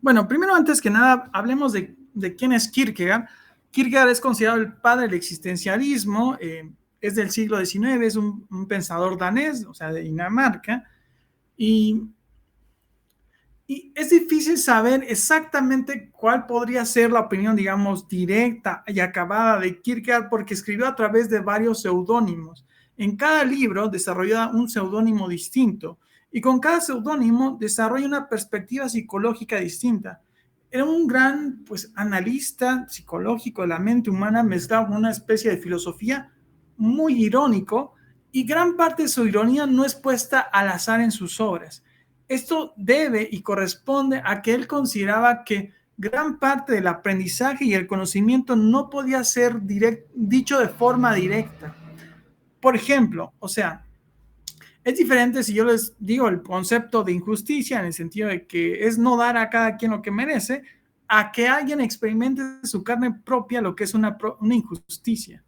Bueno, primero, antes que nada, hablemos de quién es Kierkegaard. Kierkegaard es considerado el padre del existencialismo, es del siglo XIX, es un pensador danés, o sea, de Dinamarca, y, y es difícil saber exactamente cuál podría ser la opinión, digamos, directa y acabada de Kierkegaard, porque escribió a través de varios seudónimos. En cada libro desarrolla un seudónimo distinto, y con cada seudónimo desarrolla una perspectiva psicológica distinta. Era un gran, pues, analista psicológico de la mente humana mezclado con una especie de filosofía muy irónico, y gran parte de su ironía no es puesta al azar en sus obras. Esto debe y corresponde a que él consideraba que gran parte del aprendizaje y el conocimiento no podía ser dicho de forma directa. Por ejemplo, o sea, es diferente si yo les digo el concepto de injusticia en el sentido de que es no dar a cada quien lo que merece, a que alguien experimente su carne propia lo que es una injusticia.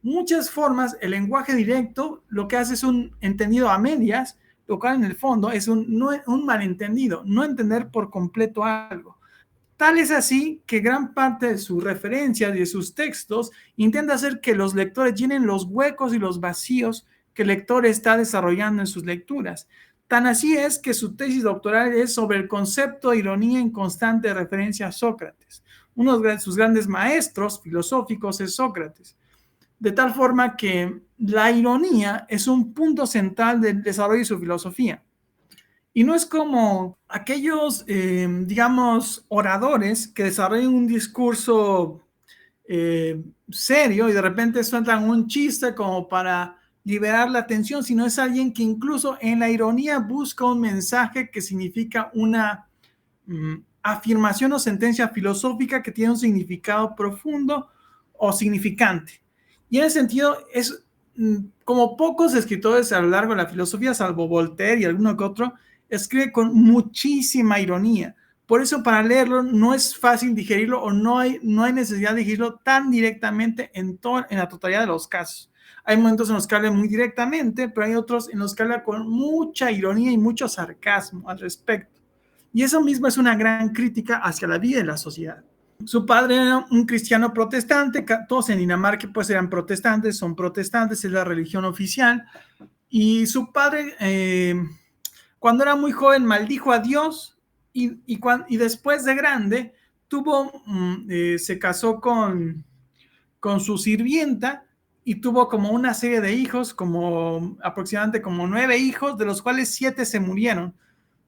Muchas formas, el lenguaje directo lo que hace es un entendido a medias, lo cual en el fondo es un malentendido, no entender por completo algo. Tal es así que gran parte de sus referencias y de sus textos intenta hacer que los lectores llenen los huecos y los vacíos que el lector está desarrollando en sus lecturas. Tan así es que su tesis doctoral es sobre el concepto de ironía en constante referencia a Sócrates. Uno de sus grandes maestros filosóficos es Sócrates. De tal forma que la ironía es un punto central del desarrollo de su filosofía. Y no es como aquellos, digamos, oradores que desarrollan un discurso serio y de repente sueltan un chiste como para liberar la atención, sino es alguien que incluso en la ironía busca un mensaje que significa una afirmación o sentencia filosófica que tiene un significado profundo o significante. Y en ese sentido es como pocos escritores a lo largo de la filosofía, salvo Voltaire y alguno que otro, escribe con muchísima ironía. Por eso para leerlo no es fácil digerirlo o no hay necesidad de digerirlo tan directamente en la totalidad de los casos. Hay momentos en los que habla muy directamente, pero hay otros en los que habla con mucha ironía y mucho sarcasmo al respecto. Y eso mismo es una gran crítica hacia la vida de la sociedad. Su padre era un cristiano protestante, todos en Dinamarca pues eran protestantes, son protestantes, es la religión oficial. Y su padre, cuando era muy joven, maldijo a Dios y después de grande se casó con su sirvienta y tuvo como una serie de hijos, como aproximadamente como 9 hijos, de los cuales 7 se murieron.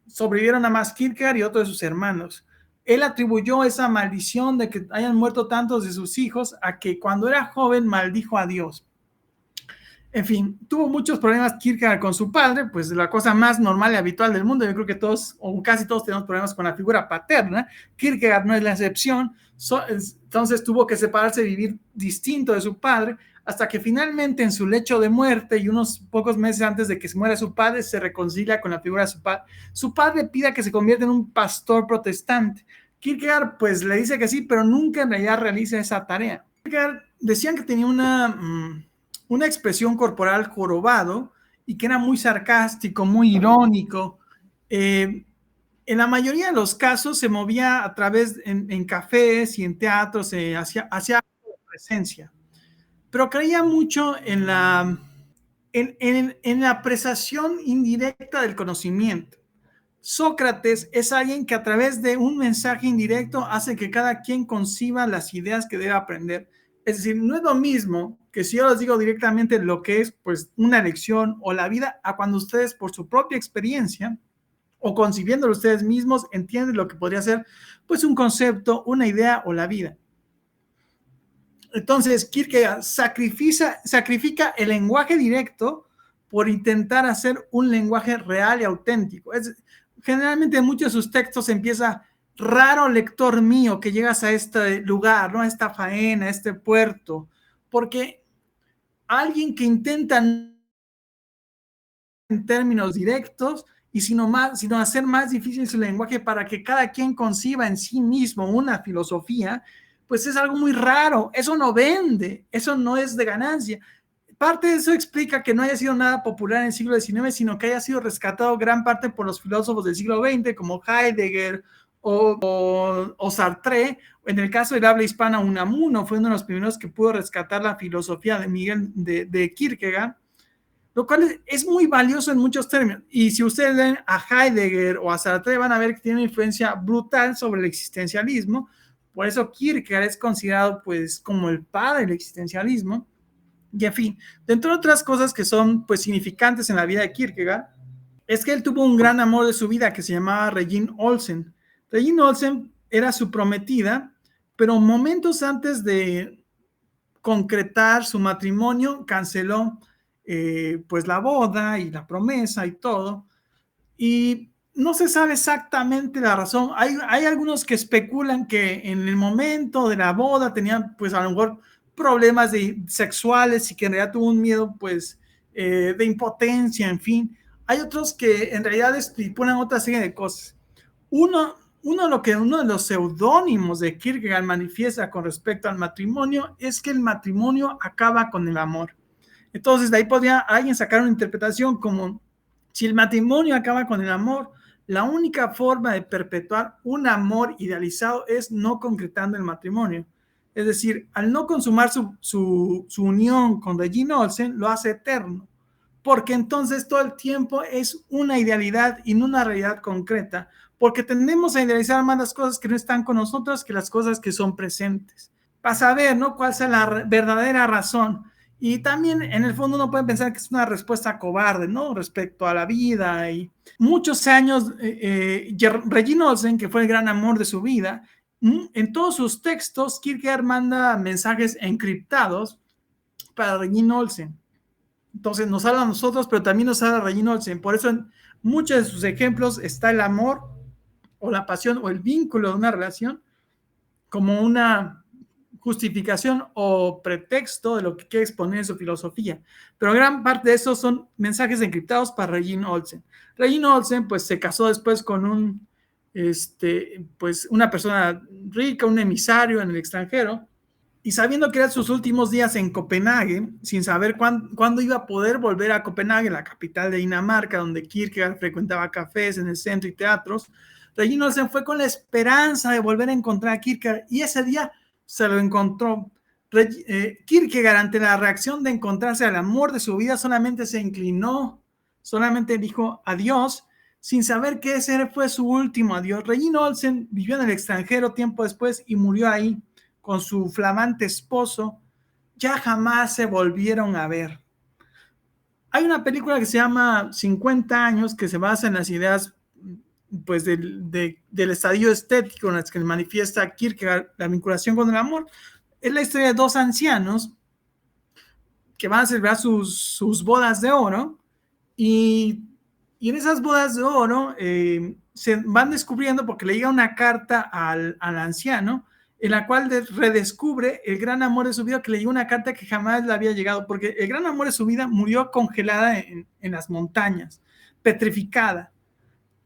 Sobrevivieron a más Kierkegaard y otros de sus hermanos. Él atribuyó esa maldición de que hayan muerto tantos de sus hijos a que cuando era joven maldijo a Dios. En fin, tuvo muchos problemas Kierkegaard con su padre, pues la cosa más normal y habitual del mundo. Yo creo que todos, o casi todos, tenemos problemas con la figura paterna. Kierkegaard no es la excepción. Entonces tuvo que separarse y vivir distinto de su padre, hasta que finalmente en su lecho de muerte y unos pocos meses antes de que se muera su padre, se reconcilia con la figura de su padre. Su padre pide que se convierta en un pastor protestante. Kierkegaard pues le dice que sí, pero nunca en realidad realiza esa tarea. Kierkegaard decían que tenía una expresión corporal jorobado y que era muy sarcástico, muy irónico. En la mayoría de los casos se movía a través en cafés y en teatros, hacia presencia, pero creía mucho en la apreciación indirecta del conocimiento. Sócrates es alguien que a través de un mensaje indirecto hace que cada quien conciba las ideas que debe aprender. Es decir, no es lo mismo que si yo les digo directamente lo que es pues una lección o la vida, a cuando ustedes por su propia experiencia o concibiéndolo ustedes mismos entienden lo que podría ser pues un concepto, una idea o la vida. Entonces, Kierkegaard sacrifica el lenguaje directo por intentar hacer un lenguaje real y auténtico. Generalmente en muchos de sus textos empieza: raro lector mío que llegas a este lugar, ¿no? A esta faena, a este puerto, porque alguien que intenta en términos directos y sino hacer más difícil su lenguaje para que cada quien conciba en sí mismo una filosofía, pues es algo muy raro. Eso no vende, eso no es de ganancia. Parte de eso explica que no haya sido nada popular en el siglo XIX, sino que haya sido rescatado gran parte por los filósofos del siglo XX, como Heidegger o Sartre, en el caso del habla hispana, Unamuno fue uno de los primeros que pudo rescatar la filosofía de Kierkegaard, lo cual es muy valioso en muchos términos. Y si ustedes leen a Heidegger o a Sartre, van a ver que tiene una influencia brutal sobre el existencialismo. Por eso Kierkegaard es considerado pues como el padre del existencialismo. Y en fin, dentro de otras cosas que son pues significantes en la vida de Kierkegaard, es que él tuvo un gran amor de su vida que se llamaba Regine Olsen. Regine Olsen era su prometida, pero momentos antes de concretar su matrimonio, canceló pues la boda y la promesa y todo. Y no se sabe exactamente la razón. Hay algunos que especulan que en el momento de la boda tenían pues a lo mejor problemas sexuales y que en realidad tuvo un miedo pues de impotencia, en fin. Hay otros que en realidad ponen otra serie de cosas. Uno de los seudónimos de Kierkegaard manifiesta con respecto al matrimonio es que el matrimonio acaba con el amor. Entonces, de ahí podría alguien sacar una interpretación como si el matrimonio acaba con el amor, la única forma de perpetuar un amor idealizado es no concretando el matrimonio. Es decir, al no consumar su unión con Regine Olsen, lo hace eterno, porque entonces todo el tiempo es una idealidad y no una realidad concreta, porque tendemos a idealizar más las cosas que no están con nosotros que las cosas que son presentes. Para saber, ¿no?, cuál sea la verdadera razón. Y también, en el fondo, uno puede pensar que es una respuesta cobarde, ¿no?, respecto a la vida. Y muchos años, Regine Olsen, que fue el gran amor de su vida, en todos sus textos, Kierkegaard manda mensajes encriptados para Regine Olsen. Entonces nos habla a nosotros, pero también nos habla a Regine Olsen. Por eso en muchos de sus ejemplos está el amor o la pasión o el vínculo de una relación como una justificación o pretexto de lo que quiere exponer en su filosofía. Pero gran parte de esos son mensajes encriptados para Regine Olsen. Regine Olsen pues se casó después con pues una persona rica, un emisario en el extranjero, y sabiendo que eran sus últimos días en Copenhague, sin saber cuándo iba a poder volver a Copenhague, la capital de Dinamarca, donde Kierkegaard frecuentaba cafés en el centro y teatros, Regine Olsen fue con la esperanza de volver a encontrar a Kierkegaard, y ese día se lo encontró. Kierkegaard, ante la reacción de encontrarse al amor de su vida, solamente se inclinó, solamente dijo adiós, sin saber que ese fue su último adiós. Regine Olsen vivió en el extranjero tiempo después y murió ahí con su flamante esposo. Ya jamás se volvieron a ver. Hay una película que se llama 50 años que se basa en las ideas pues del estadio estético en las que manifiesta Kierkegaard la vinculación con el amor. Es la historia de dos ancianos que van a celebrar sus bodas de oro, y en esas bodas de oro se van descubriendo, porque le llega una carta al anciano en la cual redescubre el gran amor de su vida, que le llegó una carta que jamás le había llegado, porque el gran amor de su vida murió congelada en las montañas, petrificada.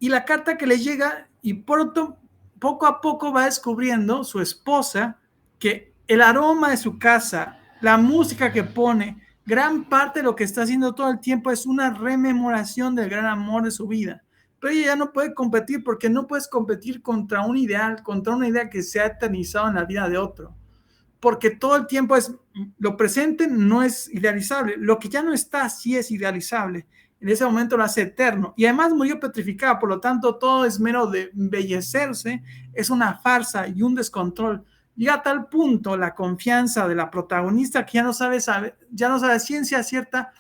Y la carta que le llega, y pronto, poco a poco va descubriendo su esposa que el aroma de su casa, la música que pone, gran parte de lo que está haciendo todo el tiempo es una rememoración del gran amor de su vida. Pero ella ya no puede competir, porque no puedes competir contra un ideal, contra una idea que se ha eternizado en la vida de otro. Porque todo el tiempo lo presente no es idealizable, lo que ya no está sí es idealizable. En ese momento lo hace eterno, y además murió petrificada, por lo tanto todo es mero de embellecerse, es una farsa y un descontrol. Llega a tal punto la confianza de la protagonista que ya no sabe ciencia cierta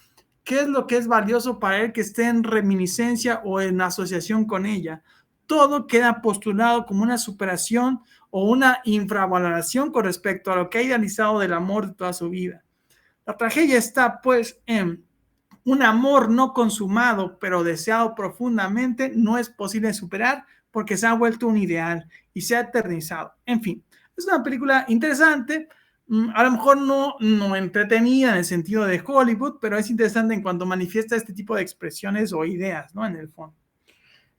qué es lo que es valioso para él que esté en reminiscencia o en asociación con ella. Todo queda postulado como una superación o una infravaloración con respecto a lo que ha idealizado del amor de toda su vida. La tragedia está pues en un amor no consumado, pero deseado profundamente, no es posible superar porque se ha vuelto un ideal y se ha eternizado. En fin, es una película interesante, a lo mejor no entretenida en el sentido de Hollywood, pero es interesante en cuanto manifiesta este tipo de expresiones o ideas, ¿no?, en el fondo.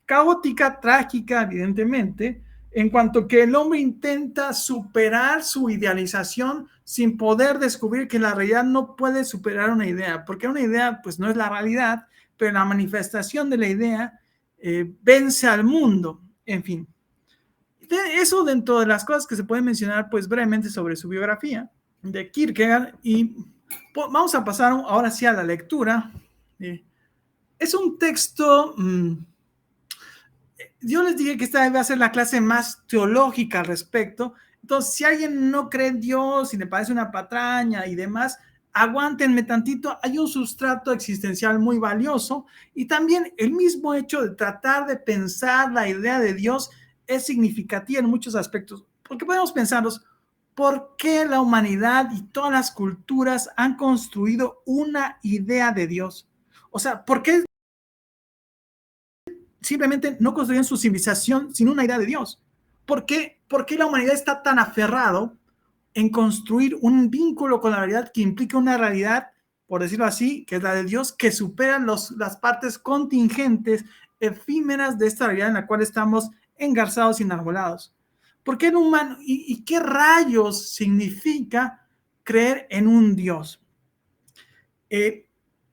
Caótica, trágica, evidentemente, en cuanto que el hombre intenta superar su idealización sin poder descubrir que la realidad no puede superar una idea, porque una idea pues no es la realidad, pero la manifestación de la idea vence al mundo. En fin, Eso dentro de las cosas que se pueden mencionar, pues brevemente sobre su biografía de Kierkegaard. Y vamos a pasar ahora sí a la lectura. Es un texto, yo les dije que esta va a ser la clase más teológica al respecto. Entonces, si alguien no cree en Dios y le parece una patraña y demás, aguántenme tantito, hay un sustrato existencial muy valioso y también el mismo hecho de tratar de pensar la idea de Dios es significativa en muchos aspectos, porque podemos pensarnos, ¿por qué la humanidad y todas las culturas han construido una idea de Dios? O sea, ¿por qué simplemente no construyen su civilización sin una idea de Dios? ¿Por qué la humanidad está tan aferrado en construir un vínculo con la realidad que implica una realidad, por decirlo así, que es la de Dios, que supera las partes contingentes, efímeras de esta realidad en la cual estamos engarzados y enarbolados? ¿Por qué el humano y qué rayos significa creer en un Dios?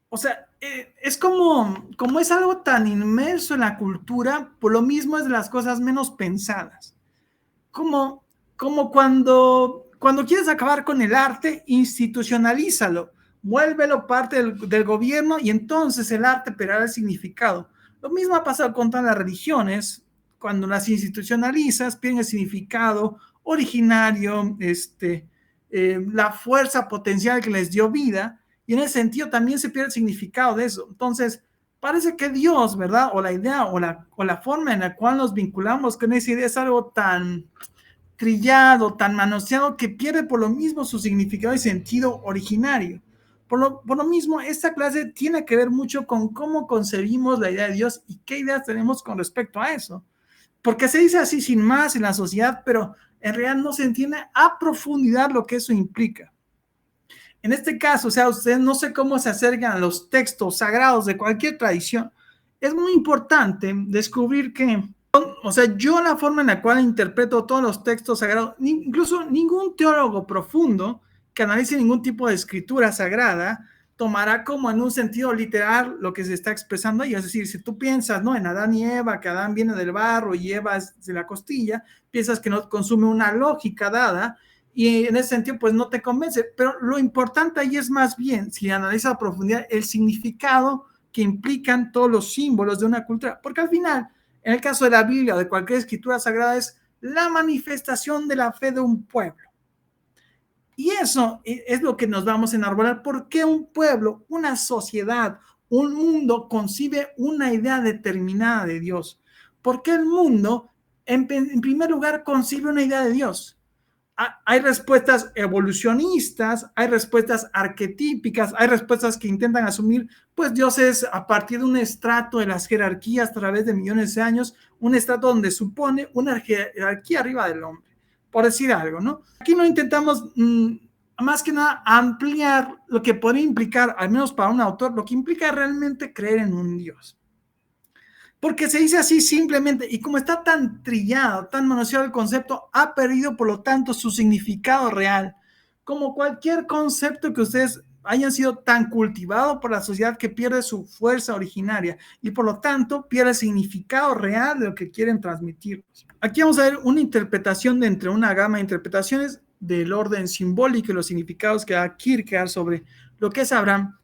O sea, es como es algo tan inmerso en la cultura, por lo mismo es de las cosas menos pensadas. Como, como cuando quieres acabar con el arte, institucionalízalo, muélvelo parte del gobierno y entonces el arte perderá el significado. Lo mismo ha pasado con todas las religiones, cuando las institucionalizas, pierden el significado originario, la fuerza potencial que les dio vida, y en ese sentido también se pierde el significado de eso. Entonces, parece que Dios, ¿verdad? O la idea o la forma en la cual nos vinculamos con esa idea es algo tan trillado, tan manoseado, que pierde por lo mismo su significado y sentido originario. Por lo mismo, esta clase tiene que ver mucho con cómo concebimos la idea de Dios y qué ideas tenemos con respecto a eso. Porque se dice así sin más en la sociedad, pero en realidad no se entiende a profundidad lo que eso implica. En este caso, o sea, ustedes no sé cómo se acercan a los textos sagrados de cualquier tradición. Es muy importante descubrir que, o sea, yo la forma en la cual interpreto todos los textos sagrados, incluso ningún teólogo profundo que analice ningún tipo de escritura sagrada tomará como en un sentido literal lo que se está expresando ahí. Es decir, si tú piensas, ¿no?, en Adán y Eva, que Adán viene del barro y Eva es de la costilla, piensas que no consume una lógica dada, y en ese sentido pues no te convence, pero lo importante ahí es más bien, si analizas a profundidad, el significado que implican todos los símbolos de una cultura, porque al final, en el caso de la Biblia o de cualquier escritura sagrada, es la manifestación de la fe de un pueblo. Y eso es lo que nos vamos a enarbolar. ¿Por qué un pueblo, una sociedad, un mundo concibe una idea determinada de Dios? ¿Por qué el mundo, en primer lugar, concibe una idea de Dios? Hay respuestas evolucionistas, hay respuestas arquetípicas, hay respuestas que intentan asumir, pues Dios es a partir de un estrato de las jerarquías a través de millones de años, un estrato donde supone una jerarquía arriba del hombre, por decir algo, ¿no? Aquí no intentamos más que nada ampliar lo que podría implicar, al menos para un autor, lo que implica realmente creer en un Dios. Porque se dice así simplemente, y como está tan trillado, tan manoseado el concepto, ha perdido por lo tanto su significado real. Como cualquier concepto que ustedes hayan sido tan cultivado por la sociedad, que pierde su fuerza originaria y por lo tanto pierde el significado real de lo que quieren transmitir. Aquí vamos a ver una interpretación de entre una gama de interpretaciones del orden simbólico y los significados que da Kierkegaard sobre lo que es Abraham.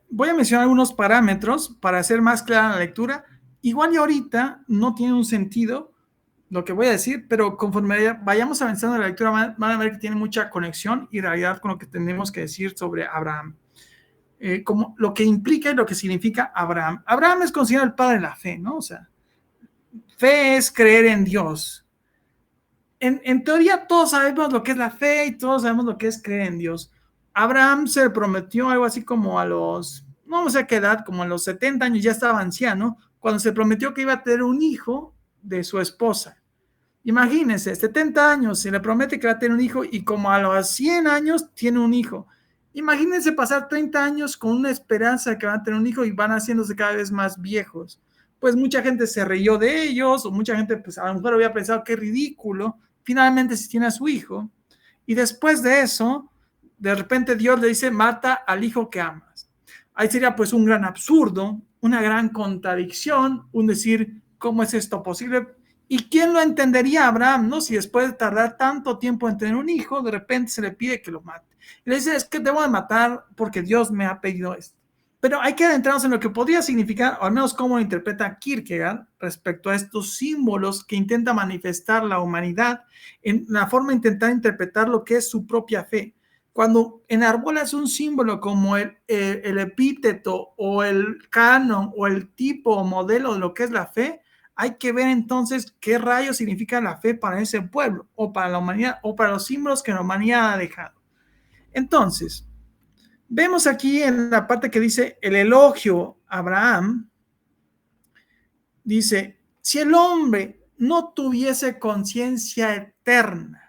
Voy a mencionar algunos parámetros para hacer más clara la lectura. Igual y ahorita no tiene un sentido lo que voy a decir, pero conforme vayamos avanzando en la lectura van a ver que tiene mucha conexión y realidad con lo que tenemos que decir sobre Abraham. Como lo que implica y lo que significa Abraham. Abraham es considerado el padre de la fe, ¿no? O sea, fe es creer en Dios. En teoría todos sabemos lo que es la fe y todos sabemos lo que es creer en Dios. Abraham se prometió algo así como a los, no sé a qué edad, como a los 70 años, ya estaba anciano, cuando se prometió que iba a tener un hijo de su esposa. Imagínense, 70 años, se le promete que va a tener un hijo y como a los 100 años tiene un hijo. Imagínense pasar 30 años con una esperanza de que van a tener un hijo y van haciéndose cada vez más viejos. Pues mucha gente se rió de ellos, o mucha gente pues a lo mejor había pensado qué ridículo. Finalmente se tiene a su hijo y después de eso, de repente Dios le dice, mata al hijo que amas. Ahí sería pues un gran absurdo, una gran contradicción, un decir, ¿cómo es esto posible? ¿Y quién lo entendería? Abraham, ¿no? Si después de tardar tanto tiempo en tener un hijo, de repente se le pide que lo mate. Y le dice, es que debo de matar porque Dios me ha pedido esto. Pero hay que adentrarnos en lo que podría significar, o al menos cómo lo interpreta Kierkegaard, respecto a estos símbolos que intenta manifestar la humanidad en la forma de intentar interpretar lo que es su propia fe. Cuando enarbolas un símbolo como el epíteto o el canon o el tipo o modelo de lo que es la fe, hay que ver entonces qué rayos significa la fe para ese pueblo o para la humanidad o para los símbolos que la humanidad ha dejado. Entonces, vemos aquí en la parte que dice el elogio a Abraham, dice, si el hombre no tuviese conciencia eterna,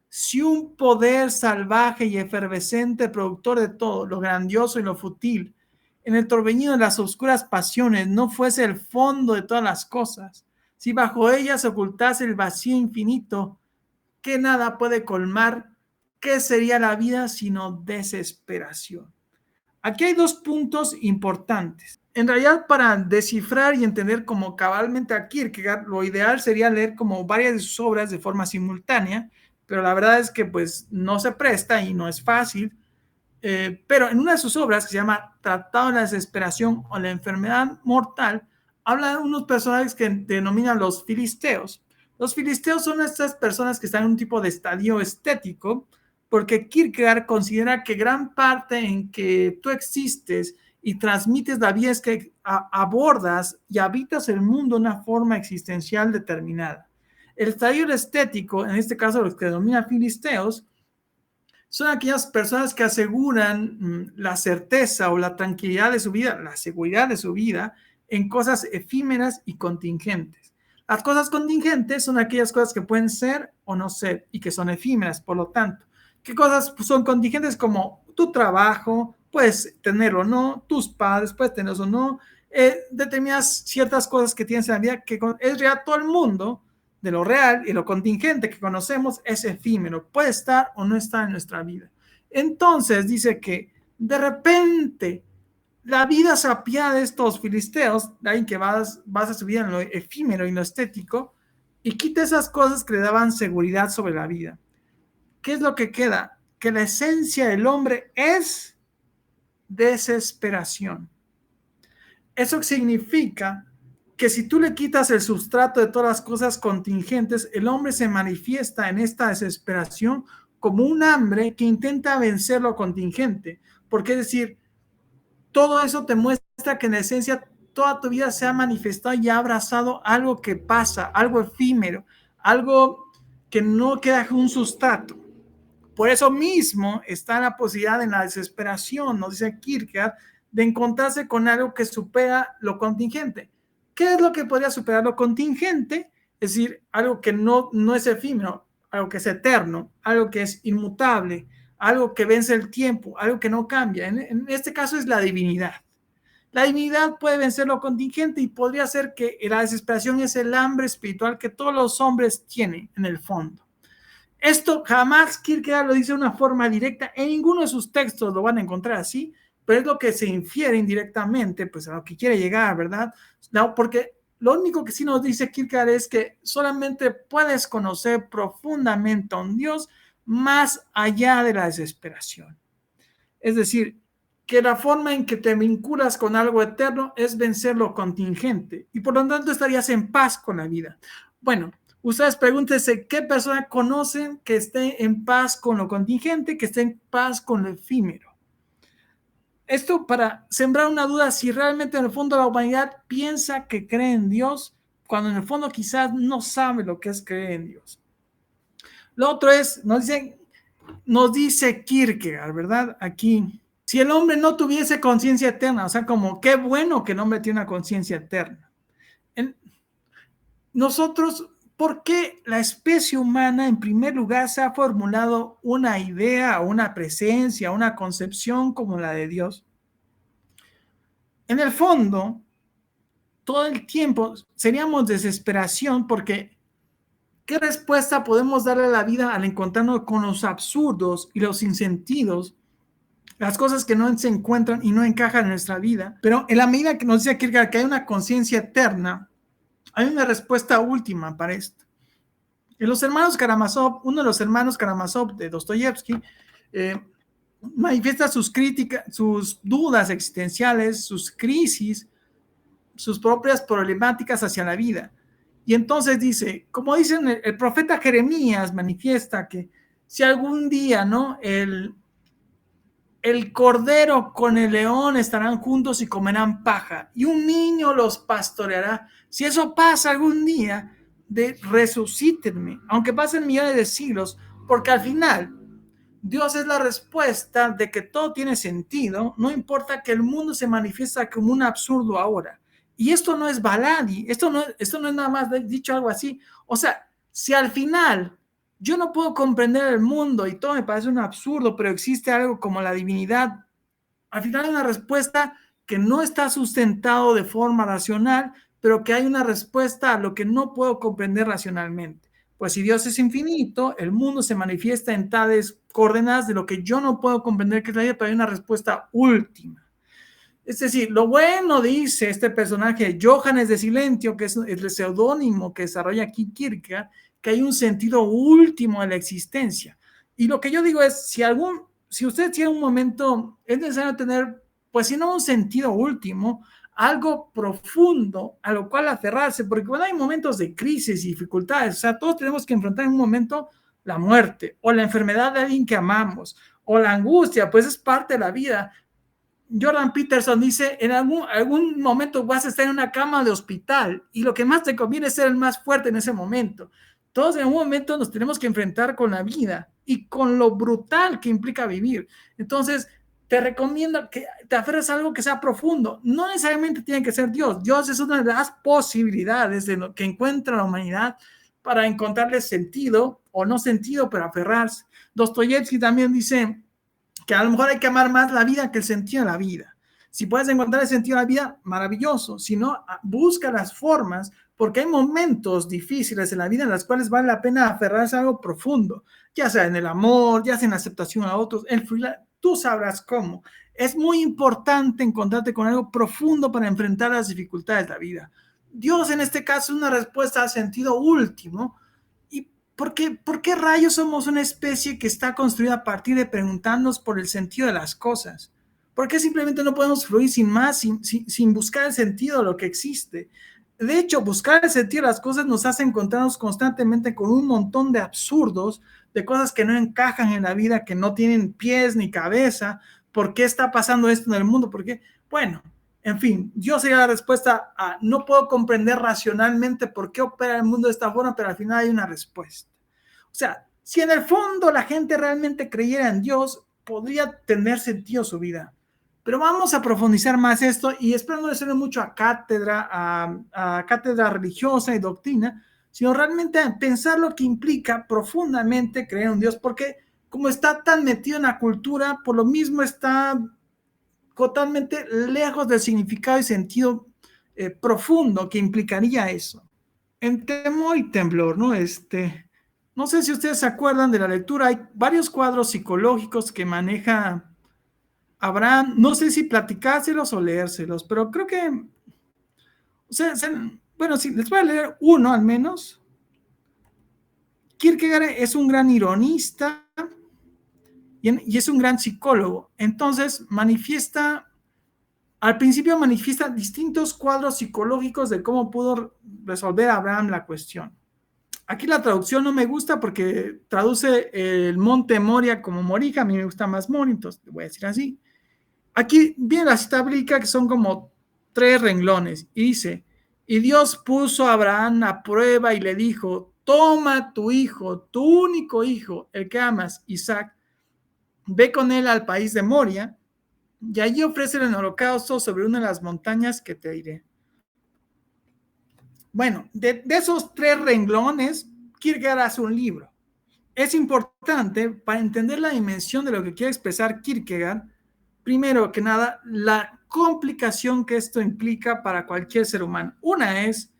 si un poder salvaje y efervescente, productor de todo, lo grandioso y lo fútil, en el torbellino de las oscuras pasiones no fuese el fondo de todas las cosas, si bajo ellas se ocultase el vacío infinito que nada puede colmar, ¿qué sería la vida sino desesperación? Aquí hay dos puntos importantes. En realidad, para descifrar y entender como cabalmente a Kierkegaard, lo ideal sería leer como varias de sus obras de forma simultánea, pero la verdad es que pues no se presta y no es fácil. Pero en una de sus obras, que se llama Tratado de la Desesperación o la Enfermedad Mortal, habla de unos personajes que denominan los filisteos. Los filisteos son estas personas que están en un tipo de estadio estético, porque Kierkegaard considera que gran parte en que tú existes y transmites la vida es que abordas y habitas el mundo de una forma existencial determinada. El estadio estético, en este caso los que denomina filisteos, son aquellas personas que aseguran la certeza o la tranquilidad de su vida, la seguridad de su vida en cosas efímeras y contingentes. Las cosas contingentes son aquellas cosas que pueden ser o no ser y que son efímeras, por lo tanto. ¿Qué cosas son contingentes? Como tu trabajo, puedes tenerlo o no, tus padres, puedes tenerlos o no, determinadas ciertas cosas que tienes en la vida que es real todo el mundo, de lo real y lo contingente que conocemos es efímero, puede estar o no estar en nuestra vida. Entonces dice que de repente la vida se apiada de estos filisteos, de ahí que vas a su vida en lo efímero y lo estético, y quita esas cosas que le daban seguridad sobre la vida. ¿Qué es lo que queda? Que la esencia del hombre es desesperación. Eso significa que si tú le quitas el sustrato de todas las cosas contingentes, el hombre se manifiesta en esta desesperación como un hambre que intenta vencer lo contingente. Porque es decir, todo eso te muestra que en esencia toda tu vida se ha manifestado y ha abrazado algo que pasa, algo efímero, algo que no queda un sustrato. Por eso mismo está la posibilidad en la desesperación, nos dice Kierkegaard, de encontrarse con algo que supera lo contingente. ¿Qué es lo que podría superar lo contingente? Es decir, algo que no es efímero, algo que es eterno, algo que es inmutable, algo que vence el tiempo, algo que no cambia. En este caso es la divinidad. La divinidad puede vencer lo contingente y podría ser que la desesperación es el hambre espiritual que todos los hombres tienen en el fondo. Esto jamás Kierkegaard lo dice de una forma directa, en ninguno de sus textos lo van a encontrar así, pero es lo que se infiere indirectamente, pues a lo que quiere llegar, ¿verdad? No, porque lo único que sí nos dice Kierkegaard es que solamente puedes conocer profundamente a un Dios más allá de la desesperación. Es decir, que la forma en que te vinculas con algo eterno es vencer lo contingente y por lo tanto estarías en paz con la vida. Bueno, ustedes pregúntense qué persona conocen que esté en paz con lo contingente, que esté en paz con lo efímero. Esto para sembrar una duda si realmente en el fondo la humanidad piensa que cree en Dios, cuando en el fondo quizás no sabe lo que es creer en Dios. Lo otro es, nos dice Kierkegaard, ¿verdad? Aquí, si el hombre no tuviese conciencia eterna, o sea, como qué bueno que el hombre tiene una conciencia eterna. Nosotros, ¿por qué la especie humana en primer lugar se ha formulado una idea, una presencia, una concepción como la de Dios? En el fondo, todo el tiempo seríamos desesperación porque ¿qué respuesta podemos darle a la vida al encontrarnos con los absurdos y los sinsentidos? Las cosas que no se encuentran y no encajan en nuestra vida. Pero en la medida que nos dice Kierkegaard que hay una conciencia eterna, hay una respuesta última para esto. En los hermanos Karamazov, uno de los hermanos Karamazov de Dostoyevsky, manifiesta sus críticas, sus dudas existenciales, sus crisis, sus propias problemáticas hacia la vida. Y entonces dice, como dicen, el profeta Jeremías manifiesta que si algún día, ¿no? El cordero con el león estarán juntos y comerán paja, y un niño los pastoreará. Si eso pasa algún día, resucítenme, aunque pasen millones de siglos, porque al final Dios es la respuesta de que todo tiene sentido, no importa que el mundo se manifiesta como un absurdo ahora. Y esto no es baladí, esto no es nada más dicho algo así. O sea, si al final yo no puedo comprender el mundo y todo me parece un absurdo, pero existe algo como la divinidad, al final hay una respuesta que no está sustentado de forma racional, pero que hay una respuesta a lo que no puedo comprender racionalmente. Pues si Dios es infinito, el mundo se manifiesta en tales coordenadas de lo que yo no puedo comprender que es la vida, pero hay una respuesta última. Es decir, lo bueno, dice este personaje, Johannes de Silentio, que es el seudónimo que desarrolla aquí Kierkegaard, que hay un sentido último de la existencia. Y lo que yo digo es, si usted tiene un momento, es necesario tener, pues si no un sentido último, algo profundo a lo cual aferrarse, porque cuando hay momentos de crisis y dificultades, o sea, todos tenemos que enfrentar en un momento la muerte o la enfermedad de alguien que amamos o la angustia, pues es parte de la vida. Jordan Peterson dice, en algún momento vas a estar en una cama de hospital y lo que más te conviene es ser el más fuerte en ese momento. Todos en algún momento nos tenemos que enfrentar con la vida y con lo brutal que implica vivir. Entonces, te recomiendo que te aferres a algo que sea profundo. No necesariamente tiene que ser Dios. Dios es una de las posibilidades de lo que encuentra la humanidad para encontrarle sentido o no sentido, pero aferrarse. Dostoyevsky también dice que a lo mejor hay que amar más la vida que el sentido de la vida. Si puedes encontrar el sentido de la vida, maravilloso. Si no, busca las formas, porque hay momentos difíciles en la vida en las cuales vale la pena aferrarse a algo profundo, ya sea en el amor, ya sea en la aceptación a otros, tú sabrás cómo. Es muy importante encontrarte con algo profundo para enfrentar las dificultades de la vida. Dios en este caso es una respuesta al sentido último. ¿Por qué rayos somos una especie que está construida a partir de preguntarnos por el sentido de las cosas? ¿Por qué simplemente no podemos fluir sin más, sin buscar el sentido de lo que existe? De hecho, buscar el sentido de las cosas nos hace encontrarnos constantemente con un montón de absurdos, de cosas que no encajan en la vida, que no tienen pies ni cabeza. ¿Por qué está pasando esto en el mundo? ¿Por qué? Bueno, en fin, yo sería la respuesta a no puedo comprender racionalmente por qué opera el mundo de esta forma, pero al final hay una respuesta. O sea, si en el fondo la gente realmente creyera en Dios, podría tener sentido su vida. Pero vamos a profundizar más esto y espero no decirle mucho a cátedra religiosa y doctrina, sino realmente a pensar lo que implica profundamente creer en Dios, porque como está tan metido en la cultura, por lo mismo está totalmente lejos del significado y sentido profundo que implicaría eso. En Temor y Temblor, ¿no? No sé si ustedes se acuerdan de la lectura, hay varios cuadros psicológicos que maneja Abraham, no sé si platicárselos o leérselos, pero creo que, o sea, bueno, sí, les voy a leer uno al menos. Kierkegaard es un gran ironista y es un gran psicólogo, entonces al principio manifiesta distintos cuadros psicológicos de cómo pudo resolver Abraham la cuestión. Aquí la traducción no me gusta porque traduce el monte Moria como Morija, a mí me gusta más Moria, entonces te voy a decir así. Aquí viene la cita bíblica que son como 3 renglones y dice, y Dios puso a Abraham a prueba y le dijo, toma tu hijo, tu único hijo, el que amas, Isaac, ve con él al país de Moria y allí ofrécele en holocausto sobre una de las montañas que te diré. Bueno, de esos 3 renglones, Kierkegaard hace un libro. Es importante para entender la dimensión de lo que quiere expresar Kierkegaard, primero que nada, la complicación que esto implica para cualquier ser humano. Una es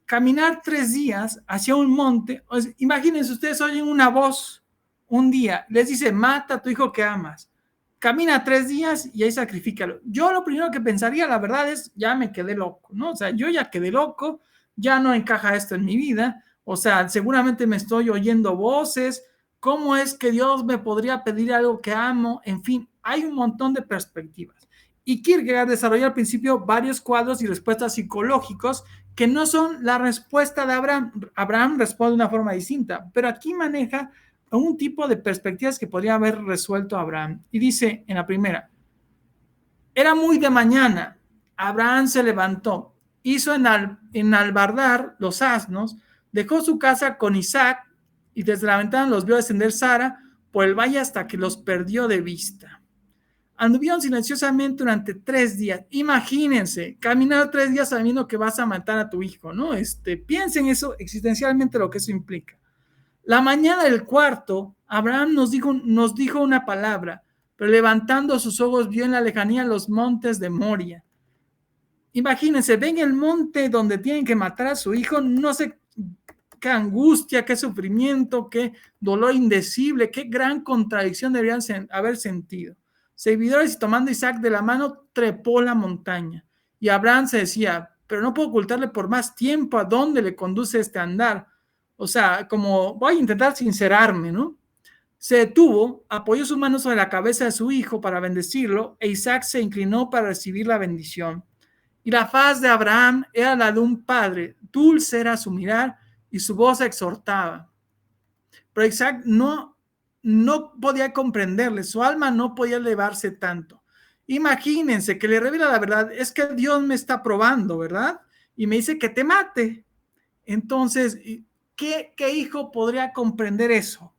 caminar 3 días hacia un monte. O sea, imagínense, ustedes oyen una voz un día, les dice, mata a tu hijo que amas. Camina 3 días y ahí sacrifícalo. Yo lo primero que pensaría, la verdad, es, ya me quedé loco, ¿no? O sea, yo ya quedé loco, ya no encaja esto en mi vida, o sea, seguramente me estoy oyendo voces, ¿cómo es que Dios me podría pedir algo que amo? En fin, hay un montón de perspectivas. Y Kierkegaard desarrolla al principio varios cuadros y respuestas psicológicos que no son la respuesta de Abraham. Abraham responde de una forma distinta, pero aquí maneja un tipo de perspectivas que podría haber resuelto Abraham. Y dice en la primera, era muy de mañana, Abraham se levantó, hizo enalbardar los asnos, dejó su casa con Isaac y desde la ventana los vio descender Sara por el valle hasta que los perdió de vista. Anduvieron silenciosamente durante 3 días. Imagínense, caminar 3 días sabiendo que vas a matar a tu hijo, ¿no? Piensen eso existencialmente lo que eso implica. La mañana del cuarto, Abraham nos dijo una palabra, pero levantando sus ojos vio en la lejanía los montes de Moria. Imagínense, ven el monte donde tienen que matar a su hijo, no sé qué angustia, qué sufrimiento, qué dolor indecible, qué gran contradicción deberían haber sentido. Seguidores y tomando a Isaac de la mano, trepó la montaña. Y Abraham se decía, pero no puedo ocultarle por más tiempo a dónde le conduce este andar. O sea, como voy a intentar sincerarme, ¿no? Se detuvo, apoyó su mano sobre la cabeza de su hijo para bendecirlo, e Isaac se inclinó para recibir la bendición. Y la faz de Abraham era la de un padre, dulce era su mirar y su voz exhortaba. Pero Isaac no podía comprenderle, su alma no podía elevarse tanto. Imagínense que le revela la verdad, es que Dios me está probando, ¿verdad? Y me dice que te mate. Entonces, ¿qué hijo podría comprender eso?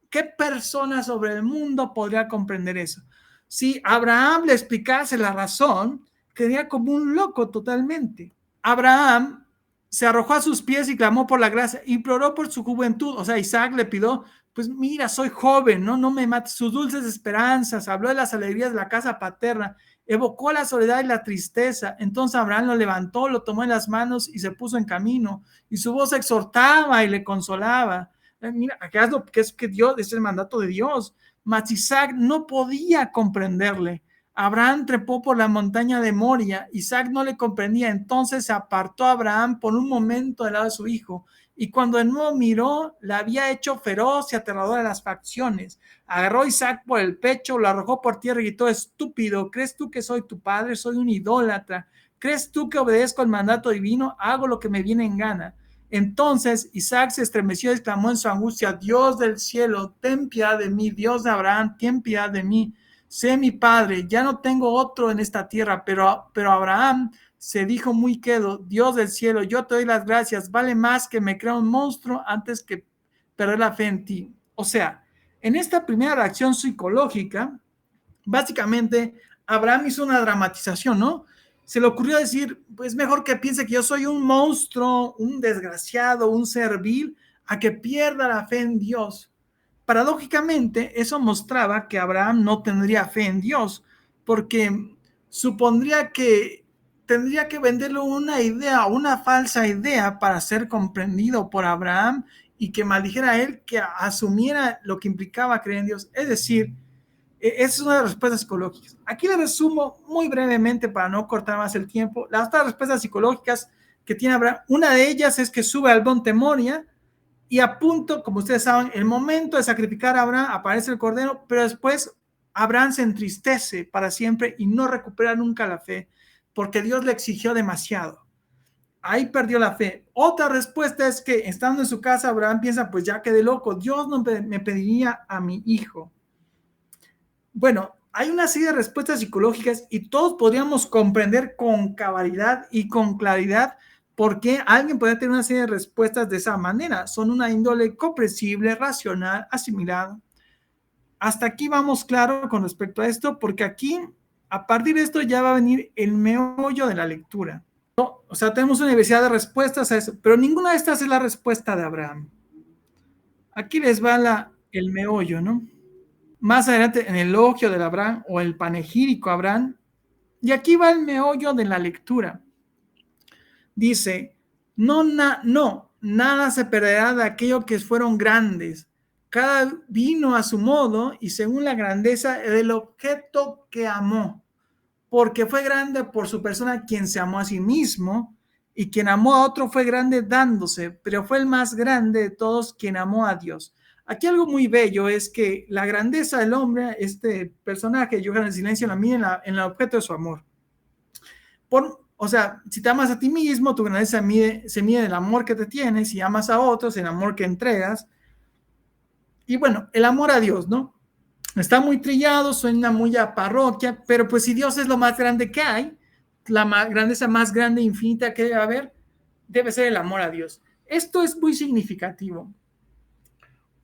¿Qué persona sobre el mundo podría comprender eso? Si Abraham le explicase la razón, quedaría como un loco totalmente. Abraham se arrojó a sus pies y clamó por la gracia, imploró por su juventud. O sea, Isaac le pidió, pues mira, soy joven, no me mates. Sus dulces esperanzas, habló de las alegrías de la casa paterna, evocó la soledad y la tristeza. Entonces Abraham lo levantó, lo tomó en las manos y se puso en camino. Y su voz exhortaba y le consolaba. Mira, acá es lo que es que Dios, es el mandato de Dios. Mas Isaac no podía comprenderle. Abraham trepó por la montaña de Moria. Isaac no le comprendía. Entonces se apartó Abraham por un momento del lado de su hijo. Y cuando de nuevo miró, la había hecho feroz y aterradora las facciones. Agarró a Isaac por el pecho, lo arrojó por tierra y gritó: estúpido, ¿crees tú que soy tu padre? Soy un idólatra. ¿Crees tú que obedezco el mandato divino? Hago lo que me viene en gana. Entonces Isaac se estremeció y exclamó en su angustia: Dios del cielo, ten piedad de mí. Dios de Abraham, ten piedad de mí. Sé mi padre, ya no tengo otro en esta tierra. Pero Abraham se dijo muy quedo: Dios del cielo, yo te doy las gracias. Vale más que me crea un monstruo antes que perder la fe en ti. O sea, en esta primera reacción psicológica, básicamente Abraham hizo una dramatización, ¿no? Se le ocurrió decir, pues mejor que piense que yo soy un monstruo, un desgraciado, un servil, a que pierda la fe en Dios. Paradójicamente, eso mostraba que Abraham no tendría fe en Dios, porque supondría que tendría que venderle una idea, una falsa idea para ser comprendido por Abraham y que maldijera a él, que asumiera lo que implicaba creer en Dios. Es decir, esa es una de las respuestas psicológicas. Aquí le resumo muy brevemente para no cortar más el tiempo. Las otras respuestas psicológicas que tiene Abraham, una de ellas es que sube al monte Moria y a punto, como ustedes saben, el momento de sacrificar a Abraham, aparece el cordero, pero después Abraham se entristece para siempre y no recupera nunca la fe, porque Dios le exigió demasiado. Ahí perdió la fe. Otra respuesta es que estando en su casa, Abraham piensa, pues ya quedé loco, Dios no me pediría a mi hijo. Bueno, hay una serie de respuestas psicológicas y todos podríamos comprender con cabalidad y con claridad por qué alguien puede tener una serie de respuestas de esa manera. Son una índole comprensible, racional, asimilada. Hasta aquí vamos claro con respecto a esto, porque aquí, a partir de esto, ya va a venir el meollo de la lectura. O sea, tenemos una diversidad de respuestas a eso, pero ninguna de estas es la respuesta de Abraham. Aquí les va el meollo, ¿no? Más adelante en el elogio de Abraham o el panegírico a Abraham. Y aquí va el meollo de la lectura. Dice, no, nada se perderá de aquello que fueron grandes. Cada vino a su modo y según la grandeza del objeto que amó. Porque fue grande por su persona quien se amó a sí mismo y quien amó a otro fue grande dándose, pero fue el más grande de todos quien amó a Dios. Aquí algo muy bello es que la grandeza del hombre, este personaje, Johann el Silencio, la mide en el objeto de su amor. O sea, si te amas a ti mismo, tu grandeza se mide en el amor que te tienes, si amas a otros, en el amor que entregas. Y bueno, el amor a Dios, ¿no? Está muy trillado, suena muy a parroquia, pero pues si Dios es lo más grande que hay, la grandeza más grande e infinita que debe haber, debe ser el amor a Dios. Esto es muy significativo.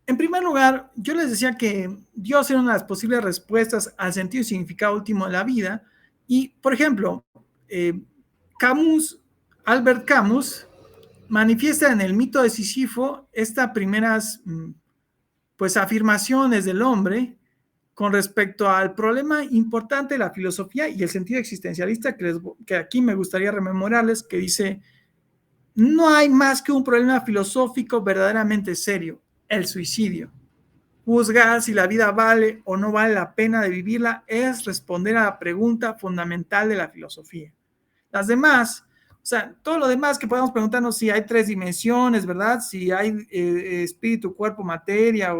En primer lugar, yo les decía que Dios era una de las posibles respuestas al sentido y significado último de la vida. Y, por ejemplo, Albert Camus, manifiesta en el mito de Sísifo estas primeras pues, afirmaciones del hombre con respecto al problema importante de la filosofía y el sentido existencialista que aquí me gustaría rememorarles, que dice: no hay más que un problema filosófico verdaderamente serio, el suicidio. Juzgar si la vida vale o no vale la pena de vivirla es responder a la pregunta fundamental de la filosofía. Las demás, o sea, todo lo demás que podemos preguntarnos, si hay 3 dimensiones, ¿verdad? Si hay espíritu, cuerpo, materia,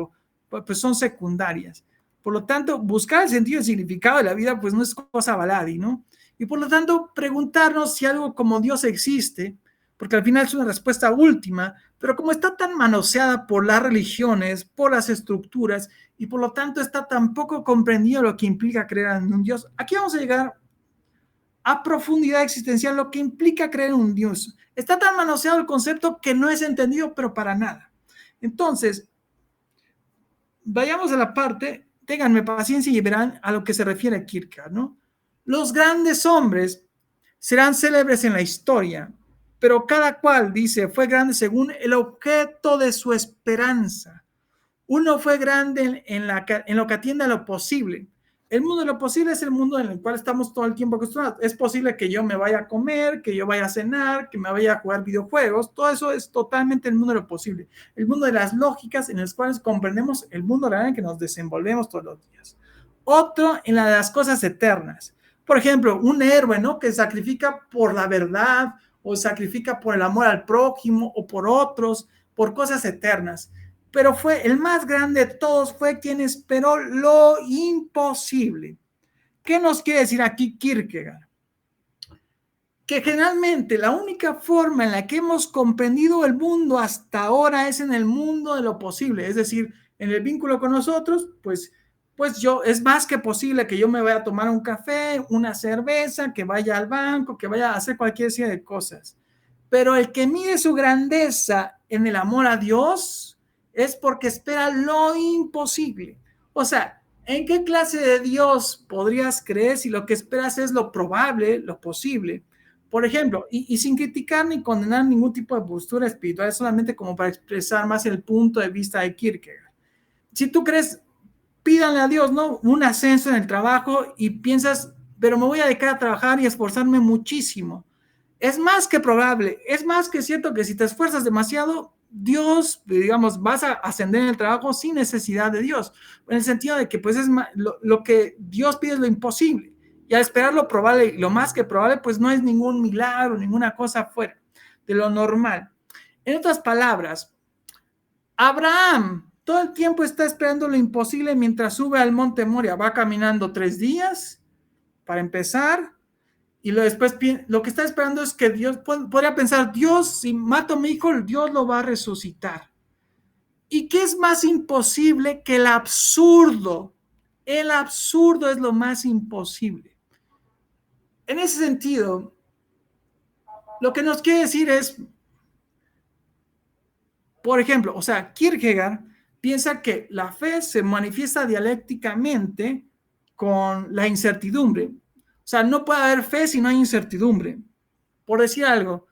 pues son secundarias. Por lo tanto, buscar el sentido y el significado de la vida, pues no es cosa baladí, ¿no? Y por lo tanto, preguntarnos si algo como Dios existe, porque al final es una respuesta última, pero como está tan manoseada por las religiones, por las estructuras, y por lo tanto está tan poco comprendido lo que implica creer en un Dios, aquí vamos a llegar a profundidad existencial, lo que implica creer en un Dios. Está tan manoseado el concepto que no es entendido, pero para nada. Entonces, vayamos a la parte, ténganme paciencia y verán a lo que se refiere Kierkegaard, ¿no? Los grandes hombres serán célebres en la historia, pero cada cual, dice, fue grande según el objeto de su esperanza. Uno fue grande en lo que atiende a lo posible. El mundo de lo posible es el mundo en el cual estamos todo el tiempo acostumbrados. Es posible que yo me vaya a comer, que yo vaya a cenar, que me vaya a jugar videojuegos. Todo eso es totalmente el mundo de lo posible. El mundo de las lógicas en las cuales comprendemos el mundo real en que nos desenvolvemos todos los días. Otro en la de las cosas eternas. Por ejemplo, un héroe, ¿no? Que sacrifica por la verdad o sacrifica por el amor al prójimo o por otros, por cosas eternas. Pero fue el más grande de todos, fue quien esperó lo imposible. ¿Qué nos quiere decir aquí Kierkegaard? Que generalmente la única forma en la que hemos comprendido el mundo hasta ahora es en el mundo de lo posible, es decir, en el vínculo con nosotros, pues yo, es más que posible que yo me vaya a tomar un café, una cerveza, que vaya al banco, que vaya a hacer cualquier serie de cosas. Pero el que mide su grandeza en el amor a Dios es porque espera lo imposible. O sea, ¿en qué clase de Dios podrías creer si lo que esperas es lo probable, lo posible? Por ejemplo, y sin criticar ni condenar ningún tipo de postura espiritual, solamente como para expresar más el punto de vista de Kierkegaard. Si tú crees, pídanle a Dios, ¿no? Un ascenso en el trabajo y piensas, pero me voy a dedicar a trabajar y esforzarme muchísimo. Es más que probable, es más que cierto que si te esfuerzas demasiado, Dios, digamos, vas a ascender en el trabajo sin necesidad de Dios, en el sentido de que pues es lo que Dios pide es lo imposible, y al esperar lo probable, lo más que probable, pues no es ningún milagro, ninguna cosa fuera de lo normal. En otras palabras, Abraham todo el tiempo está esperando lo imposible mientras sube al monte Moria, va caminando 3 días para empezar, y después lo que está esperando es que Dios, podría pensar, Dios, si mato a mi hijo, Dios lo va a resucitar. ¿Y qué es más imposible que el absurdo? El absurdo es lo más imposible. En ese sentido, lo que nos quiere decir es, por ejemplo, o sea, Kierkegaard piensa que la fe se manifiesta dialécticamente con la incertidumbre. O sea, no puede haber fe si no hay incertidumbre. Por decir algo,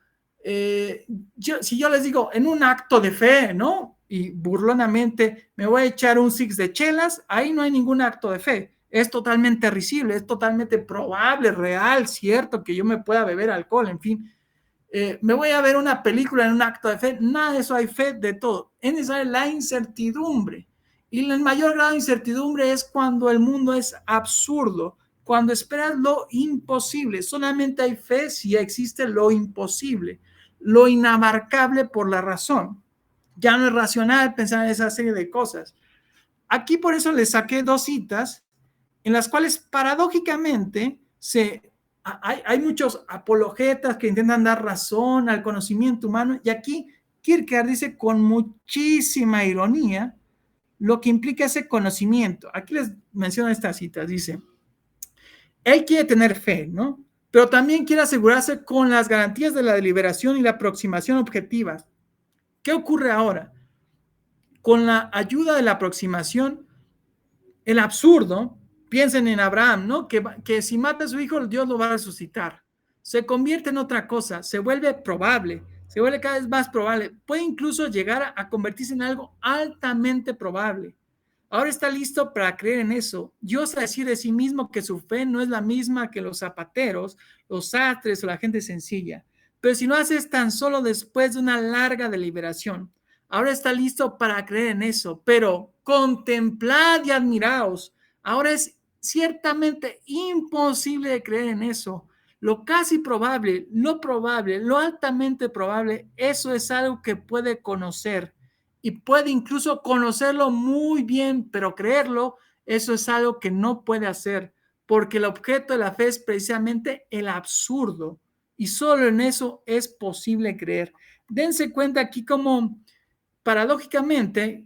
si yo les digo en un acto de fe, ¿no? Y burlonamente me voy a echar un six de chelas, ahí no hay ningún acto de fe. Es totalmente risible, es totalmente probable, real, cierto que yo me pueda beber alcohol, en fin. Me voy a ver una película en un acto de fe, nada de eso hay fe de todo. Es necesaria la incertidumbre. Y el mayor grado de incertidumbre es cuando el mundo es absurdo, cuando esperas lo imposible. Solamente hay fe si existe lo imposible. lo inabarcable por la razón. Ya no es racional pensar en esa serie de cosas. Aquí por eso les saqué 2 citas en las cuales paradójicamente hay muchos apologetas que intentan dar razón al conocimiento humano, y aquí Kierkegaard dice con muchísima ironía lo que implica ese conocimiento. Aquí les menciono estas citas, dice, él quiere tener fe, ¿no? Pero también quiere asegurarse con las garantías de la deliberación y la aproximación objetiva. ¿Qué ocurre ahora? Con la ayuda de la aproximación, el absurdo, piensen en Abraham, ¿no? Que si mata a su hijo, Dios lo va a resucitar. Se convierte en otra cosa, se vuelve probable, se vuelve cada vez más probable. Puede incluso llegar a convertirse en algo altamente probable. Ahora está listo para creer en eso. Dios a decir de sí mismo que su fe no es la misma que los zapateros, los sastres o la gente sencilla. Pero si no haces tan solo después de una larga deliberación. Ahora está listo para creer en eso, pero contemplad y admiraos. Ahora es ciertamente imposible de creer en eso. Lo casi probable, lo probable, lo altamente probable, eso es algo que puede conocer y puede incluso conocerlo muy bien, pero creerlo, eso es algo que no puede hacer, porque el objeto de la fe es precisamente el absurdo y solo en eso es posible creer. Dense cuenta aquí como paradójicamente,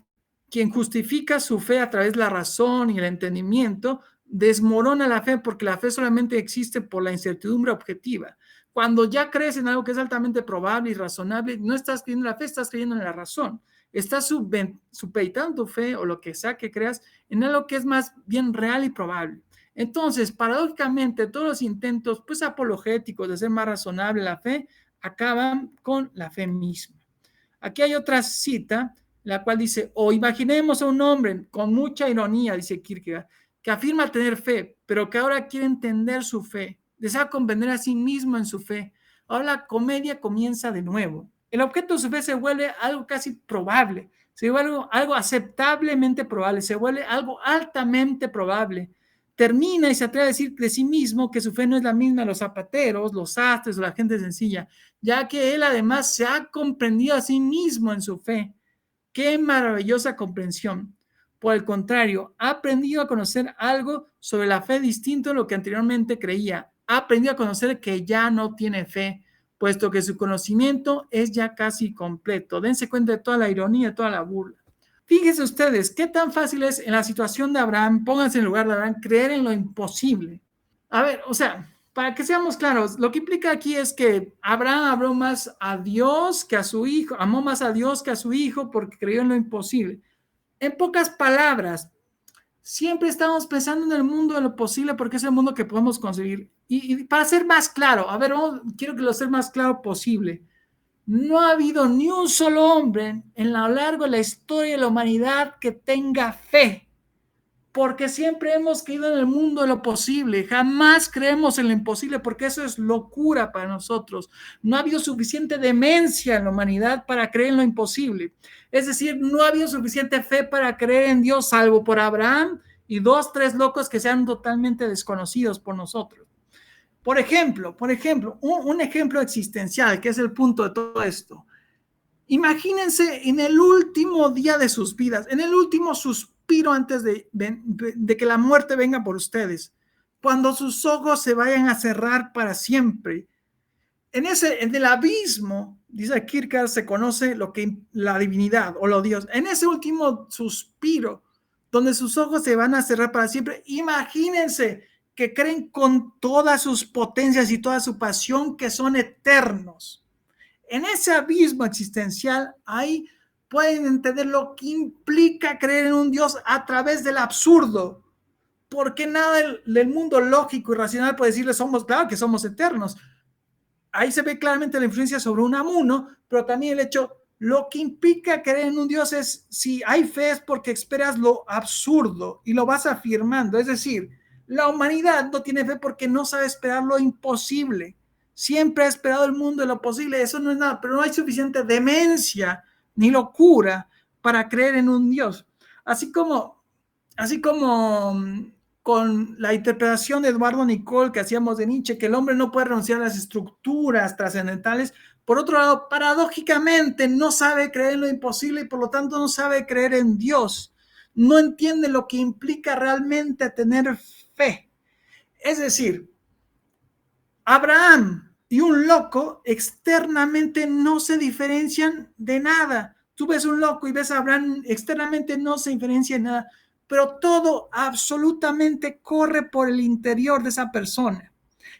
quien justifica su fe a través de la razón y el entendimiento, desmorona la fe porque la fe solamente existe por la incertidumbre objetiva. Cuando ya crees en algo que es altamente probable y razonable, no estás creyendo en la fe, estás creyendo en la razón. Estás supeditando tu fe o lo que sea que creas en algo que es más bien real y probable. Entonces, paradójicamente, todos los intentos pues apologéticos de hacer más razonable la fe acaban con la fe misma. Aquí hay otra cita, la cual dice, o imaginemos a un hombre con mucha ironía, dice Kierkegaard, que afirma tener fe, pero que ahora quiere entender su fe, desea comprender a sí mismo en su fe. Ahora la comedia comienza de nuevo. El objeto de su fe se vuelve algo casi probable, se vuelve algo aceptablemente probable, se vuelve algo altamente probable. Termina y se atreve a decir de sí mismo que su fe no es la misma de los zapateros, los sastres o la gente sencilla, ya que él además se ha comprendido a sí mismo en su fe. ¡Qué maravillosa comprensión! Por el contrario, ha aprendido a conocer algo sobre la fe distinto a lo que anteriormente creía. Ha aprendido a conocer que ya no tiene fe, puesto que su conocimiento es ya casi completo. Dense cuenta de toda la ironía, de toda la burla. Fíjense ustedes, qué tan fácil es en la situación de Abraham, pónganse en el lugar de Abraham, creer en lo imposible. A ver, o sea, para que seamos claros, lo que implica aquí es que Abraham amó más a Dios que a su hijo, amó más a Dios que a su hijo porque creyó en lo imposible. En pocas palabras, siempre estamos pensando en el mundo de lo posible porque es el mundo que podemos conseguir. Y para ser más claro, a ver, quiero que lo sea más claro posible. No ha habido ni un solo hombre en lo largo de la historia de la humanidad que tenga fe, porque siempre hemos creído en el mundo de lo posible, jamás creemos en lo imposible, porque eso es locura para nosotros. No ha habido suficiente demencia en la humanidad para creer en lo imposible. Es decir, no ha habido suficiente fe para creer en Dios, salvo por Abraham y 2, 3 locos que sean totalmente desconocidos por nosotros. Por ejemplo, un ejemplo existencial, que es el punto de todo esto. Imagínense en el último día de sus vidas, en el último suspiro antes de que la muerte venga por ustedes, cuando sus ojos se vayan a cerrar para siempre. En el abismo, dice Kierkegaard, se conoce lo que la divinidad o lo Dios. En ese último suspiro, donde sus ojos se van a cerrar para siempre, imagínense que creen con todas sus potencias y toda su pasión que son eternos. En ese abismo existencial, ahí pueden entender lo que implica creer en un Dios a través del absurdo, porque nada del mundo lógico y racional puede decirle claro que somos eternos. Ahí se ve claramente la influencia sobre Unamuno, pero también el hecho, lo que implica creer en un Dios es, si hay fe es porque esperas lo absurdo y lo vas afirmando, es decir, la humanidad no tiene fe porque no sabe esperar lo imposible. Siempre ha esperado el mundo de lo posible, eso no es nada, pero no hay suficiente demencia ni locura para creer en un Dios. Así como con la interpretación de Eduardo Nicol que hacíamos de Nietzsche, que el hombre no puede renunciar a las estructuras trascendentales Por otro lado, paradójicamente, no sabe creer en lo imposible y por lo tanto no sabe creer en Dios. No entiende lo que implica realmente tener fe. Es decir, Abraham y un loco externamente no se diferencian de nada. Tú ves un loco y ves a Abraham, externamente no se diferencia en nada, pero todo absolutamente corre por el interior de esa persona.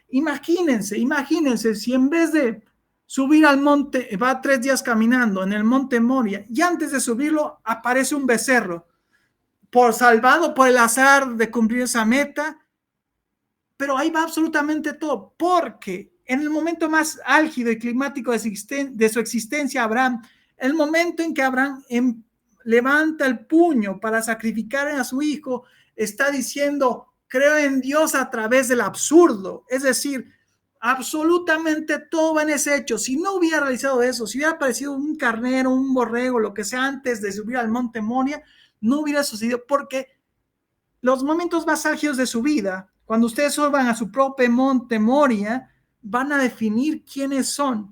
Imagínense si en vez de subir al monte, va 3 días caminando en el monte Moria y antes de subirlo aparece un becerro, por salvado por el azar de cumplir esa meta, pero ahí va absolutamente todo, porque en el momento más álgido y climático de su existencia, Abraham, el momento en que Abraham levanta el puño para sacrificar a su hijo, está diciendo, creo en Dios a través del absurdo, es decir, absolutamente todo va en ese hecho. Si no hubiera realizado eso, si hubiera aparecido un carnero, un borrego, lo que sea antes de subir al monte Moria, no hubiera sucedido, porque los momentos más álgidos de su vida, cuando ustedes suban a su propio monte Moria, van a definir quiénes son.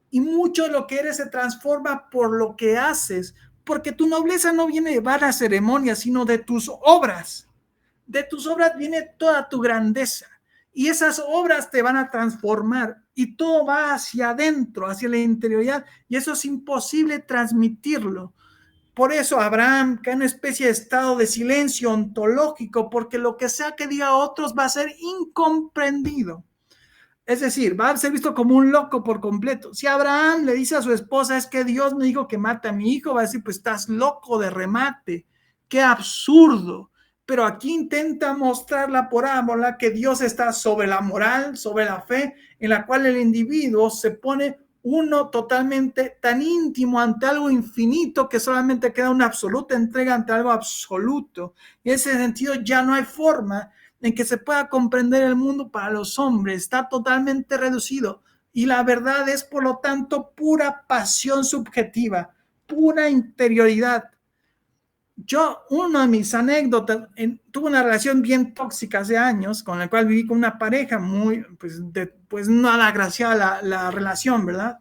Y mucho de lo que eres se transforma por lo que haces, porque tu nobleza no viene de vanas ceremonias, sino de tus obras. De tus obras viene toda tu grandeza. Y esas obras te van a transformar. Y todo va hacia adentro, hacia la interioridad. Y eso es imposible transmitirlo. Por eso Abraham cae en una especie de estado de silencio ontológico, porque lo que sea que diga a otros va a ser incomprendido. Es decir, va a ser visto como un loco por completo. Si Abraham le dice a su esposa, es que Dios me dijo que mate a mi hijo, va a decir, pues estás loco de remate. Qué absurdo. Pero aquí intenta mostrar la parábola que Dios está sobre la moral, sobre la fe, en la cual el individuo se pone uno totalmente tan íntimo ante algo infinito que solamente queda una absoluta entrega ante algo absoluto. Y en ese sentido ya no hay forma en que se pueda comprender el mundo para los hombres, está totalmente reducido. Y la verdad es, por lo tanto, pura pasión subjetiva, pura interioridad. Una de mis anécdotas, tuve una relación bien tóxica hace años, con la cual viví con una pareja muy, pues no agraciada la relación, ¿verdad?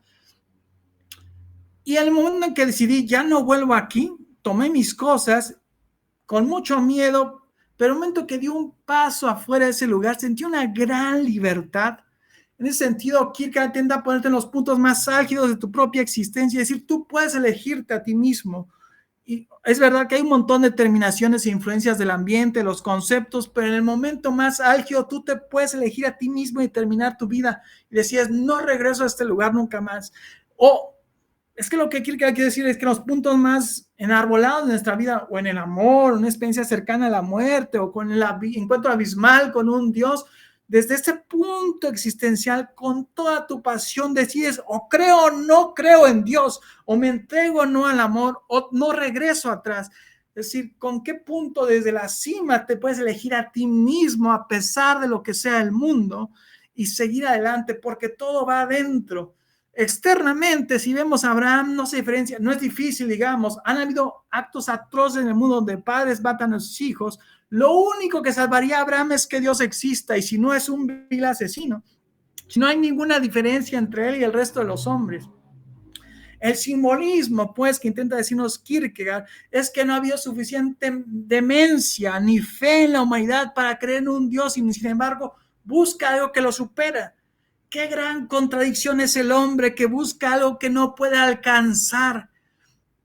Y el momento en que decidí, ya no vuelvo aquí, tomé mis cosas con mucho miedo, pero el momento que di un paso afuera de ese lugar, sentí una gran libertad. En ese sentido, Kierkegaard intenta ponerte en los puntos más álgidos de tu propia existencia y decir, tú puedes elegirte a ti mismo. Y es verdad que hay un montón de determinaciones e influencias del ambiente, los conceptos, pero en el momento más álgido tú te puedes elegir a ti mismo y terminar tu vida. Y decías, no regreso a este lugar nunca más. O es que lo que quiere decir es que los puntos más enarbolados de nuestra vida, o en el amor, una experiencia cercana a la muerte, o con el encuentro abismal con un Dios, desde ese punto existencial, con toda tu pasión, decides o creo o no creo en Dios, o me entrego o no al amor, o no regreso atrás. Es decir, con qué punto desde la cima te puedes elegir a ti mismo a pesar de lo que sea el mundo y seguir adelante, porque todo va adentro. Externamente, si vemos a Abraham, no se diferencia, no es difícil, digamos, han habido actos atroces en el mundo donde padres matan a sus hijos. Lo único que salvaría a Abraham es que Dios exista, y si no es un vil asesino, si no hay ninguna diferencia entre él y el resto de los hombres. El simbolismo, pues, que intenta decirnos Kierkegaard, es que no ha habido suficiente demencia ni fe en la humanidad para creer en un Dios, y sin embargo busca algo que lo supera. Qué gran contradicción es el hombre que busca algo que no puede alcanzar.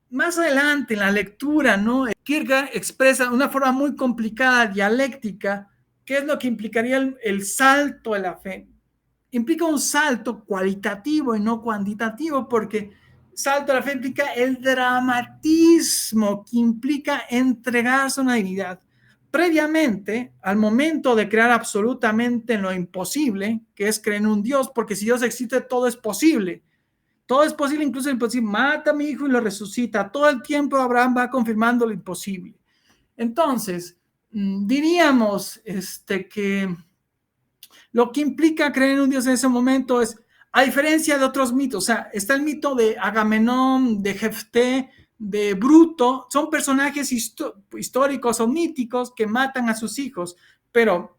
Más adelante en la lectura, ¿no? Kierkegaard expresa de una forma muy complicada, dialéctica, qué es lo que implicaría el salto de la fe. Implica un salto cualitativo y no cuantitativo, porque salto de la fe implica el dramatismo que implica entregarse a una divinidad. Previamente, al momento de crear absolutamente en lo imposible, que es creer en un Dios, porque si Dios existe, todo es posible. Todo es posible, incluso el imposible. Mata a mi hijo y lo resucita. Todo el tiempo Abraham va confirmando lo imposible. Entonces, diríamos que lo que implica creer en un Dios en ese momento es, a diferencia de otros mitos, o sea, está el mito de Agamenón, de Jefté, de Bruto, son personajes históricos o míticos que matan a sus hijos, pero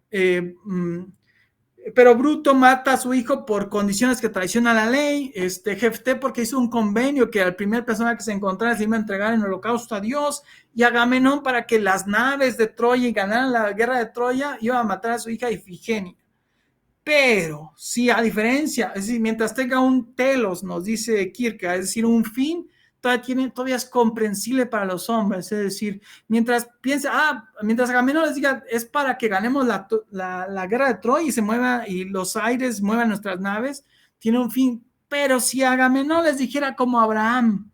Pero Bruto mata a su hijo por condiciones que traicionan la ley. Jefté porque hizo un convenio que al primer persona que se encontrara se iba a entregar en holocausto a Dios. Y Agamenón, para que las naves de Troya y ganaran la guerra de Troya, iba a matar a su hija Ifigenia. Pero si a diferencia, es decir, mientras tenga un telos, nos dice Kierkegaard, es decir, un fin, todavía es comprensible para los hombres. Es decir, mientras piensa, mientras Agamenón les diga, es para que ganemos la guerra de Troya y se mueva y los aires muevan nuestras naves, tiene un fin. Pero si Agamenón les dijera como Abraham,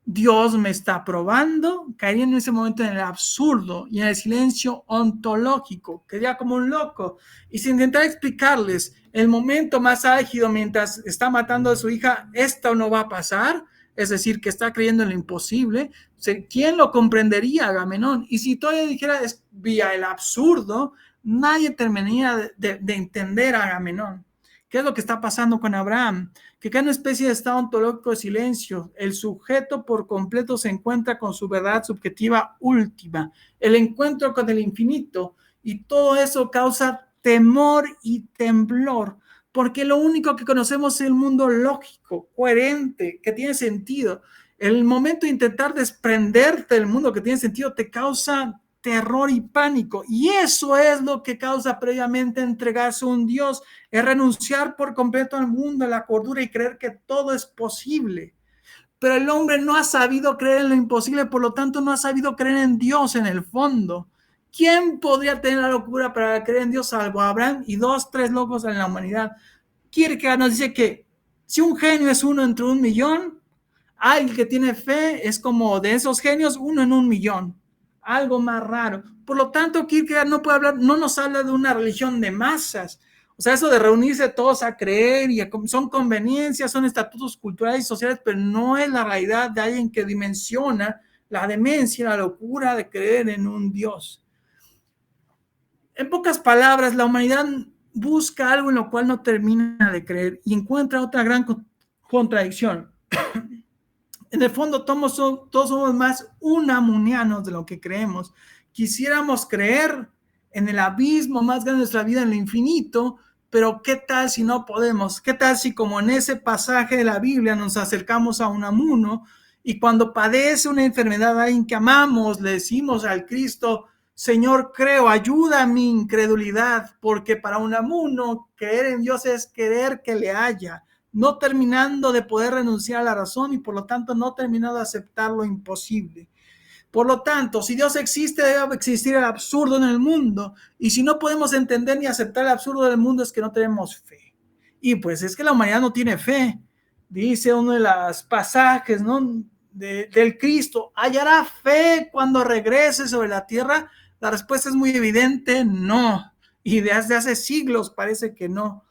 Dios me está probando, caería en ese momento en el absurdo y en el silencio ontológico, quedaría como un loco. Y sin intentar explicarles el momento más álgido mientras está matando a su hija, esto no va a pasar, es decir, que está creyendo en lo imposible, ¿quién lo comprendería, Agamenón? Y si todavía dijera es vía el absurdo, nadie terminaría de entender a Agamenón. ¿Qué es lo que está pasando con Abraham? Que cada una especie de estado ontológico de silencio. El sujeto por completo se encuentra con su verdad subjetiva última, el encuentro con el infinito, y todo eso causa temor y temblor, porque lo único que conocemos es el mundo lógico, coherente, que tiene sentido. El momento de intentar desprenderte del mundo que tiene sentido te causa terror y pánico, y eso es lo que causa previamente entregarse a un Dios, es renunciar por completo al mundo, a la cordura y creer que todo es posible. Pero el hombre no ha sabido creer en lo imposible, por lo tanto no ha sabido creer en Dios en el fondo. ¿Quién podría tener la locura para creer en Dios salvo Abraham y 2, 3 locos en la humanidad? Kierkegaard nos dice que si un genio es uno entre 1.000.000, alguien que tiene fe es como de esos genios, 1 en 1.000.000, algo más raro. Por lo tanto, Kierkegaard no puede hablar, no nos habla de una religión de masas. O sea, eso de reunirse todos a creer y son conveniencias, son estatutos culturales y sociales, pero no es la realidad de alguien que dimensiona la demencia, la locura de creer en un Dios. En pocas palabras, la humanidad busca algo en lo cual no termina de creer y encuentra otra gran contradicción. En el fondo, todos somos más unamunianos de lo que creemos. Quisiéramos creer en el abismo más grande de nuestra vida, en lo infinito, pero ¿qué tal si no podemos? ¿Qué tal si, como en ese pasaje de la Biblia, nos acercamos a Unamuno y cuando padece una enfermedad a alguien que amamos, le decimos al Cristo, Señor, creo, ayuda a mi incredulidad, porque para Unamuno creer en Dios es querer que le haya, no terminando de poder renunciar a la razón y por lo tanto no terminando de aceptar lo imposible. Por lo tanto, si Dios existe, debe existir el absurdo en el mundo. Y si no podemos entender ni aceptar el absurdo del mundo, es que no tenemos fe. Y pues es que la humanidad no tiene fe. Dice uno de los pasajes, ¿no?, del Cristo, ¿hallará fe cuando regrese sobre la tierra? La respuesta es muy evidente, no. Y desde hace siglos parece que no.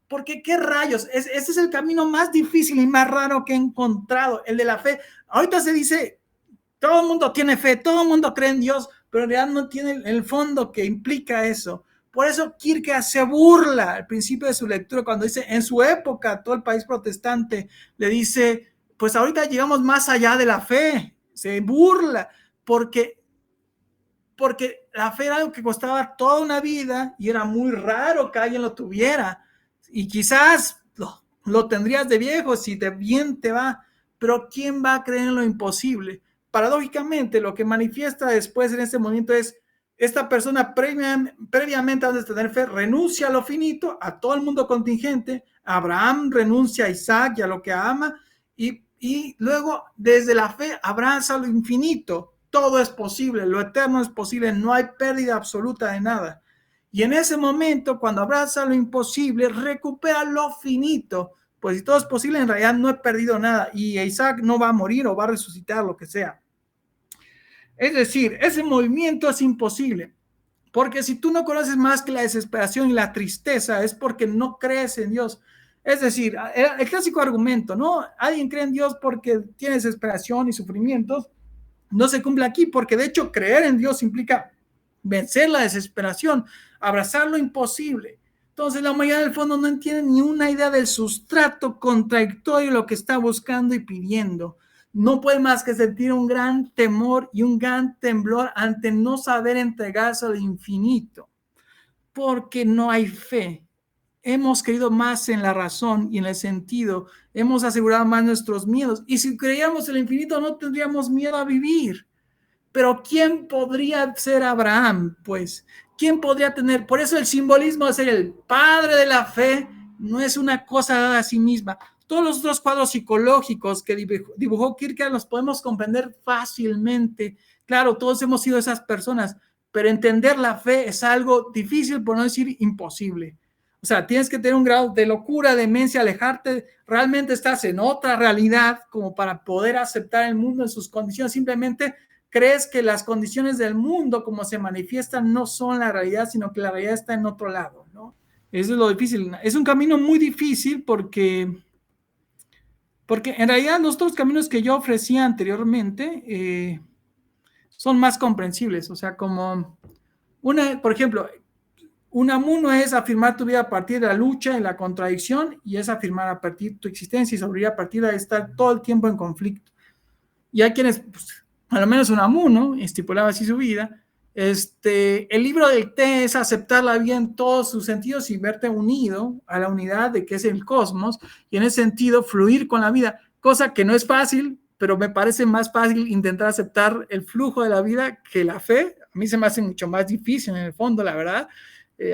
Porque qué rayos, este es el camino más difícil y más raro que he encontrado, el de la fe. Ahorita se dice, todo el mundo tiene fe, todo el mundo cree en Dios, pero en realidad no tiene el fondo que implica eso. Por eso Kierkegaard se burla al principio de su lectura cuando dice, en su época, todo el país protestante le dice, pues ahorita llegamos más allá de la fe. Se burla porque la fe era algo que costaba toda una vida y era muy raro que alguien lo tuviera. Y quizás lo tendrías de viejo si de bien te va, pero ¿quién va a creer en lo imposible? Paradójicamente, lo que manifiesta después en este momento es esta persona previamente antes de tener fe renuncia a lo finito, a todo el mundo contingente. Abraham renuncia a Isaac y a lo que ama, y luego desde la fe abraza lo infinito. Todo es posible, lo eterno es posible, no hay pérdida absoluta de nada. Y en ese momento, cuando abraza lo imposible, recupera lo finito. Pues si todo es posible, en realidad no he perdido nada. Y Isaac no va a morir o va a resucitar, lo que sea. Es decir, ese movimiento es imposible. Porque si tú no conoces más que la desesperación y la tristeza, es porque no crees en Dios. Es decir, el clásico argumento, ¿no? Alguien cree en Dios porque tiene desesperación y sufrimientos. No se cumple aquí, porque de hecho creer en Dios implica vencer la desesperación, abrazar lo imposible. Entonces la humanidad del fondo no entiende ni una idea del sustrato contradictorio de lo que está buscando y pidiendo. No puede más que sentir un gran temor y un gran temblor ante no saber entregarse al infinito, porque no hay fe. hemos creído más en la razón y en el sentido, hemos asegurado más nuestros miedos. Y si creíamos en el infinito, no tendríamos miedo a vivir. Pero ¿quién podría ser Abraham? Pues, ¿quién podría tener? Por eso el simbolismo de ser el padre de la fe no es una cosa dada a sí misma. Todos los otros cuadros psicológicos que dibujó Kierkegaard los podemos comprender fácilmente. Claro, todos hemos sido esas personas, pero entender la fe es algo difícil, por no decir imposible. O sea, tienes que tener un grado de locura, demencia, alejarte. Realmente estás en otra realidad como para poder aceptar el mundo en sus condiciones. Simplemente crees que las condiciones del mundo como se manifiestan no son la realidad, sino que la realidad está en otro lado, ¿no? Eso es lo difícil. Es un camino muy difícil porque en realidad los otros caminos que yo ofrecía anteriormente son más comprensibles. O sea, como por ejemplo, uno es afirmar tu vida a partir de la lucha y la contradicción, y es afirmar a partir de tu existencia y sobrevivir a partir de estar todo el tiempo en conflicto. Y hay quienes, pues, a lo menos Unamuno, estipulaba así su vida. El libro del té es aceptar la vida en todos sus sentidos y verte unido a la unidad de que es el cosmos, y en ese sentido fluir con la vida, cosa que no es fácil, pero me parece más fácil intentar aceptar el flujo de la vida que la fe. A mí se me hace mucho más difícil en el fondo, la verdad.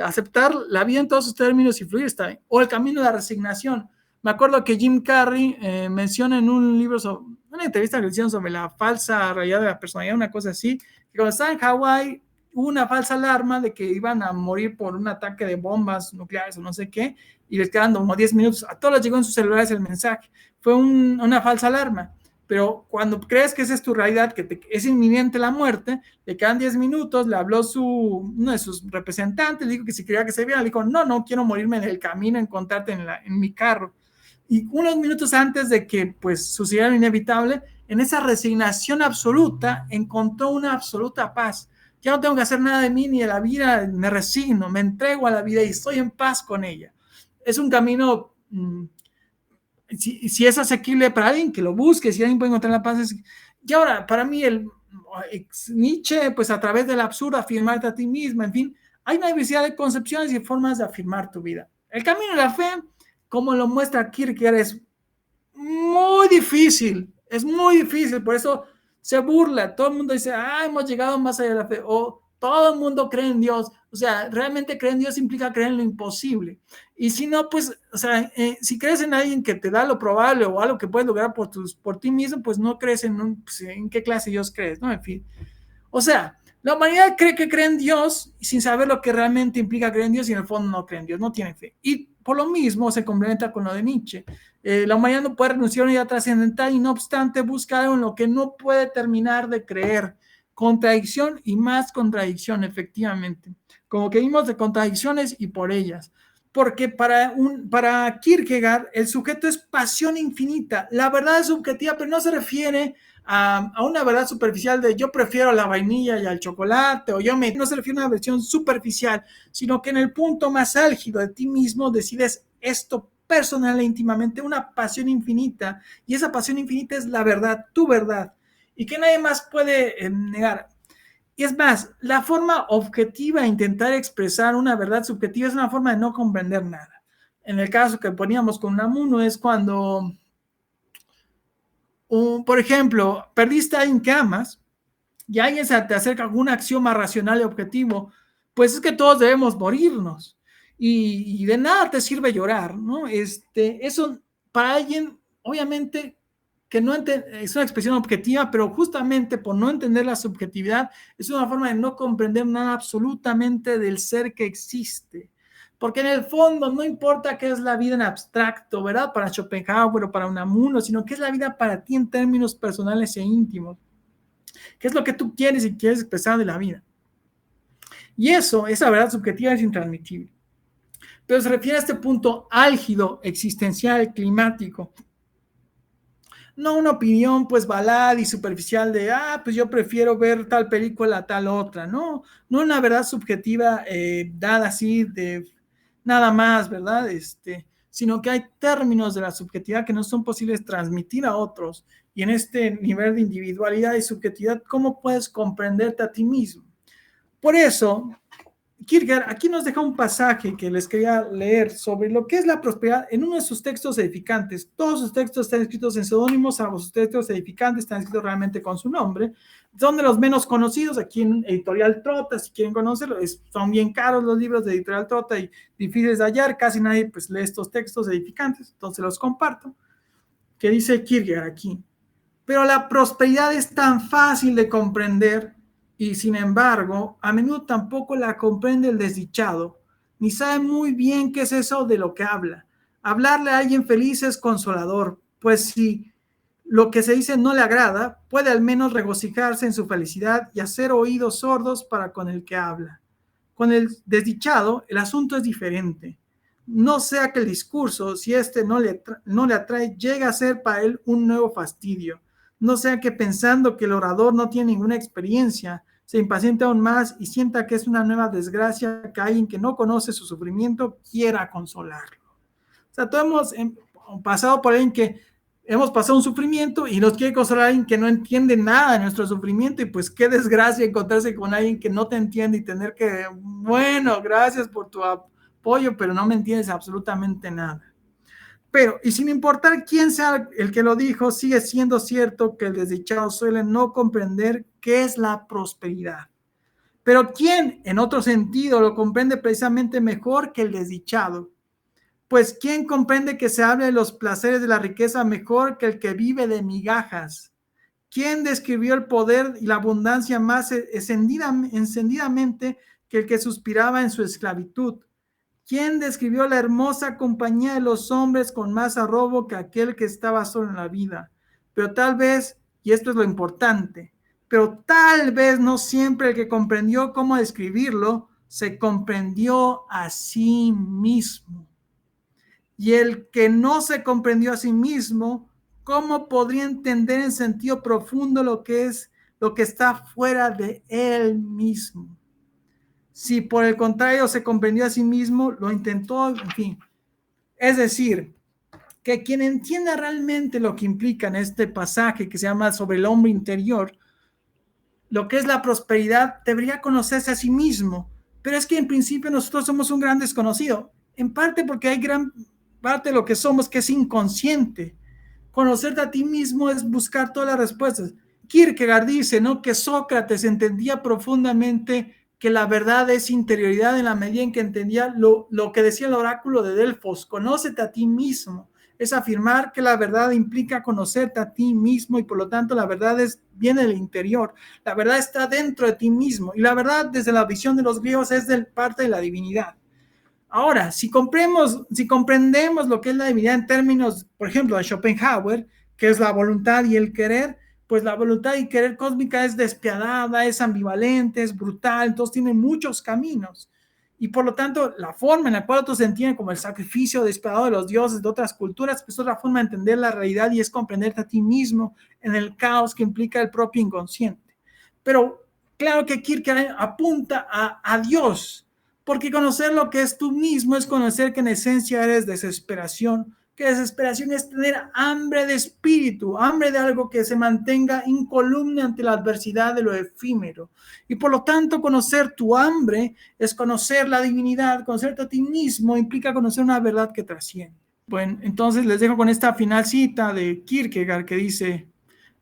Aceptar la vida en todos sus términos y fluir está bien. O el camino de la resignación. Me acuerdo que Jim Carrey menciona en un libro, una entrevista que le hicieron sobre la falsa realidad de la personalidad, una cosa así, que cuando estaba en Hawái hubo una falsa alarma de que iban a morir por un ataque de bombas nucleares o no sé qué, y les quedan como 10 minutos. A todos les llegó en sus celulares el mensaje. Fue una falsa alarma. Pero cuando crees que esa es tu realidad, que es inminente la muerte, le quedan 10 minutos, le habló uno de sus representantes, le dijo que si quería que se viera, le dijo, no quiero morirme en el camino, encontrarte en mi carro. Y unos minutos antes de que pues sucediera lo inevitable, en esa resignación absoluta, encontró una absoluta paz. Ya no tengo que hacer nada de mí ni de la vida, me resigno, me entrego a la vida y estoy en paz con ella. Es un camino... si es asequible para alguien, que lo busque, si alguien puede encontrar la paz. Y ahora, para mí, Nietzsche, pues a través del absurdo, afirmarte a ti mismo, en fin, hay una diversidad de concepciones y formas de afirmar tu vida. El camino de la fe, como lo muestra Kierkegaard, es muy difícil, por eso se burla, todo el mundo dice, hemos llegado más allá de la fe, o todo el mundo cree en Dios. O sea, realmente creer en Dios implica creer en lo imposible. Y si no, pues, o sea, si crees en alguien que te da lo probable o algo que puedes lograr por ti mismo, pues no crees pues, en qué clase de Dios crees, ¿no? En fin. O sea, la humanidad cree que cree en Dios sin saber lo que realmente implica creer en Dios, y en el fondo no cree en Dios, no tiene fe. Y por lo mismo se complementa con lo de Nietzsche. La humanidad no puede renunciar a una idea trascendental y no obstante busca algo en lo que no puede terminar de creer. Contradicción y más contradicción, efectivamente. Como que vimos de contradicciones y por ellas. Porque para Kierkegaard el sujeto es pasión infinita. La verdad es subjetiva, pero no se refiere a una verdad superficial de yo prefiero la vainilla y al chocolate, o no se refiere a una versión superficial, sino que en el punto más álgido de ti mismo decides esto personal e íntimamente, una pasión infinita, y esa pasión infinita es la verdad, tu verdad, y que nadie más puede negar. Y es más, la forma objetiva de intentar expresar una verdad subjetiva es una forma de no comprender nada. En el caso que poníamos con Unamuno es cuando por ejemplo, perdiste a alguien que amas y alguien se te acerca con un axioma racional y objetivo, pues es que todos debemos morirnos y de nada te sirve llorar, ¿no? Eso para alguien, obviamente, que no es una expresión objetiva, pero justamente por no entender la subjetividad, es una forma de no comprender nada absolutamente del ser que existe. Porque en el fondo no importa qué es la vida en abstracto, ¿verdad? Para Schopenhauer o para Unamuno, sino qué es la vida para ti en términos personales e íntimos. ¿Qué es lo que tú quieres y quieres expresar de la vida? Y esa verdad subjetiva es intransmitible. Pero se refiere a este punto álgido, existencial, climático. No una opinión pues balada y superficial de, pues yo prefiero ver tal película a tal otra. No una verdad subjetiva dada así de nada más, ¿verdad? Sino que hay términos de la subjetividad que no son posibles transmitir a otros. Y en este nivel de individualidad y subjetividad, ¿cómo puedes comprenderte a ti mismo? Por eso, Kierkegaard aquí nos deja un pasaje que les quería leer sobre lo que es la prosperidad en uno de sus textos edificantes. Todos sus textos están escritos en seudónimos, salvo sus textos edificantes están escritos realmente con su nombre. Son de los menos conocidos aquí en Editorial Trota, si quieren conocerlo. Son bien caros los libros de Editorial Trota y difíciles de hallar. Casi nadie pues, lee estos textos edificantes, entonces los comparto. ¿Qué dice Kierkegaard aquí? Pero la prosperidad es tan fácil de comprender y, sin embargo, a menudo tampoco la comprende el desdichado, ni sabe muy bien qué es eso de lo que habla. Hablarle a alguien feliz es consolador, pues si lo que se dice no le agrada, puede al menos regocijarse en su felicidad y hacer oídos sordos para con el que habla. Con el desdichado, el asunto es diferente. No sea que el discurso, si éste no le atrae, llegue a ser para él un nuevo fastidio. No sea que pensando que el orador no tiene ninguna experiencia, se impaciente aún más y sienta que es una nueva desgracia que alguien que no conoce su sufrimiento quiera consolarlo. O sea, todos hemos pasado por alguien que hemos pasado un sufrimiento y nos quiere consolar a alguien que no entiende nada de nuestro sufrimiento y pues qué desgracia encontrarse con alguien que no te entiende y tener que, bueno, gracias por tu apoyo, pero no me entiendes absolutamente nada. Pero, y sin importar quién sea el que lo dijo, sigue siendo cierto que el desdichado suele no comprender qué es la prosperidad. Pero ¿quién, en otro sentido, lo comprende precisamente mejor que el desdichado? Pues ¿quién comprende que se hable de los placeres de la riqueza mejor que el que vive de migajas? ¿Quién describió el poder y la abundancia más encendidamente que el que suspiraba en su esclavitud? ¿Quién describió la hermosa compañía de los hombres con más arrobo que aquel que estaba solo en la vida? Pero tal vez, y esto es lo importante, pero tal vez no siempre el que comprendió cómo describirlo se comprendió a sí mismo. Y el que no se comprendió a sí mismo, ¿cómo podría entender en sentido profundo lo que está fuera de él mismo? Si por el contrario se comprendió a sí mismo, lo intentó, en fin. Es decir, que quien entienda realmente lo que implica en este pasaje que se llama sobre el hombre interior, lo que es la prosperidad, debería conocerse a sí mismo. Pero es que en principio nosotros somos un gran desconocido, en parte porque hay gran parte de lo que somos que es inconsciente. Conocerte a ti mismo es buscar todas las respuestas. Kierkegaard dice, ¿no?, que Sócrates entendía profundamente que la verdad es interioridad en la medida en que entendía lo que decía el oráculo de Delfos: conócete a ti mismo. Es afirmar que la verdad implica conocerte a ti mismo y por lo tanto la verdad viene del interior. La verdad está dentro de ti mismo y la verdad desde la visión de los griegos es parte de la divinidad. Ahora, si comprendemos lo que es la divinidad en términos, por ejemplo, de Schopenhauer, que es la voluntad y el querer, pues la voluntad y querer cósmica es despiadada, es ambivalente, es brutal, entonces tiene muchos caminos. Y por lo tanto, la forma en la cual otros se entienden como el sacrificio despiadado de los dioses de otras culturas, pues es otra forma de entender la realidad y es comprenderte a ti mismo en el caos que implica el propio inconsciente. Pero claro que Kierkegaard apunta a Dios, porque conocer lo que es tú mismo es conocer que en esencia eres desesperación, que desesperación es tener hambre de espíritu, hambre de algo que se mantenga incolume ante la adversidad de lo efímero. Y por lo tanto, conocer tu hambre es conocer la divinidad, conocerte a ti mismo implica conocer una verdad que trasciende. Bueno, entonces les dejo con esta final cita de Kierkegaard que dice,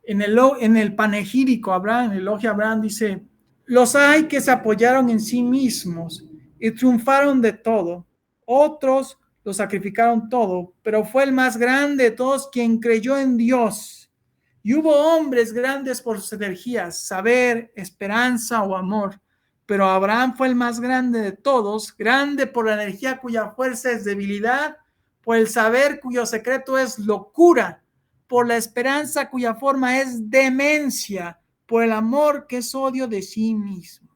en el panegírico Abraham, en el elogio a Abraham, dice: los hay que se apoyaron en sí mismos y triunfaron de todo. Otros lo sacrificaron todo, pero fue el más grande de todos quien creyó en Dios. Y hubo hombres grandes por sus energías, saber, esperanza o amor, pero Abraham fue el más grande de todos, grande por la energía cuya fuerza es debilidad, por el saber cuyo secreto es locura, por la esperanza cuya forma es demencia, por el amor que es odio de sí mismo.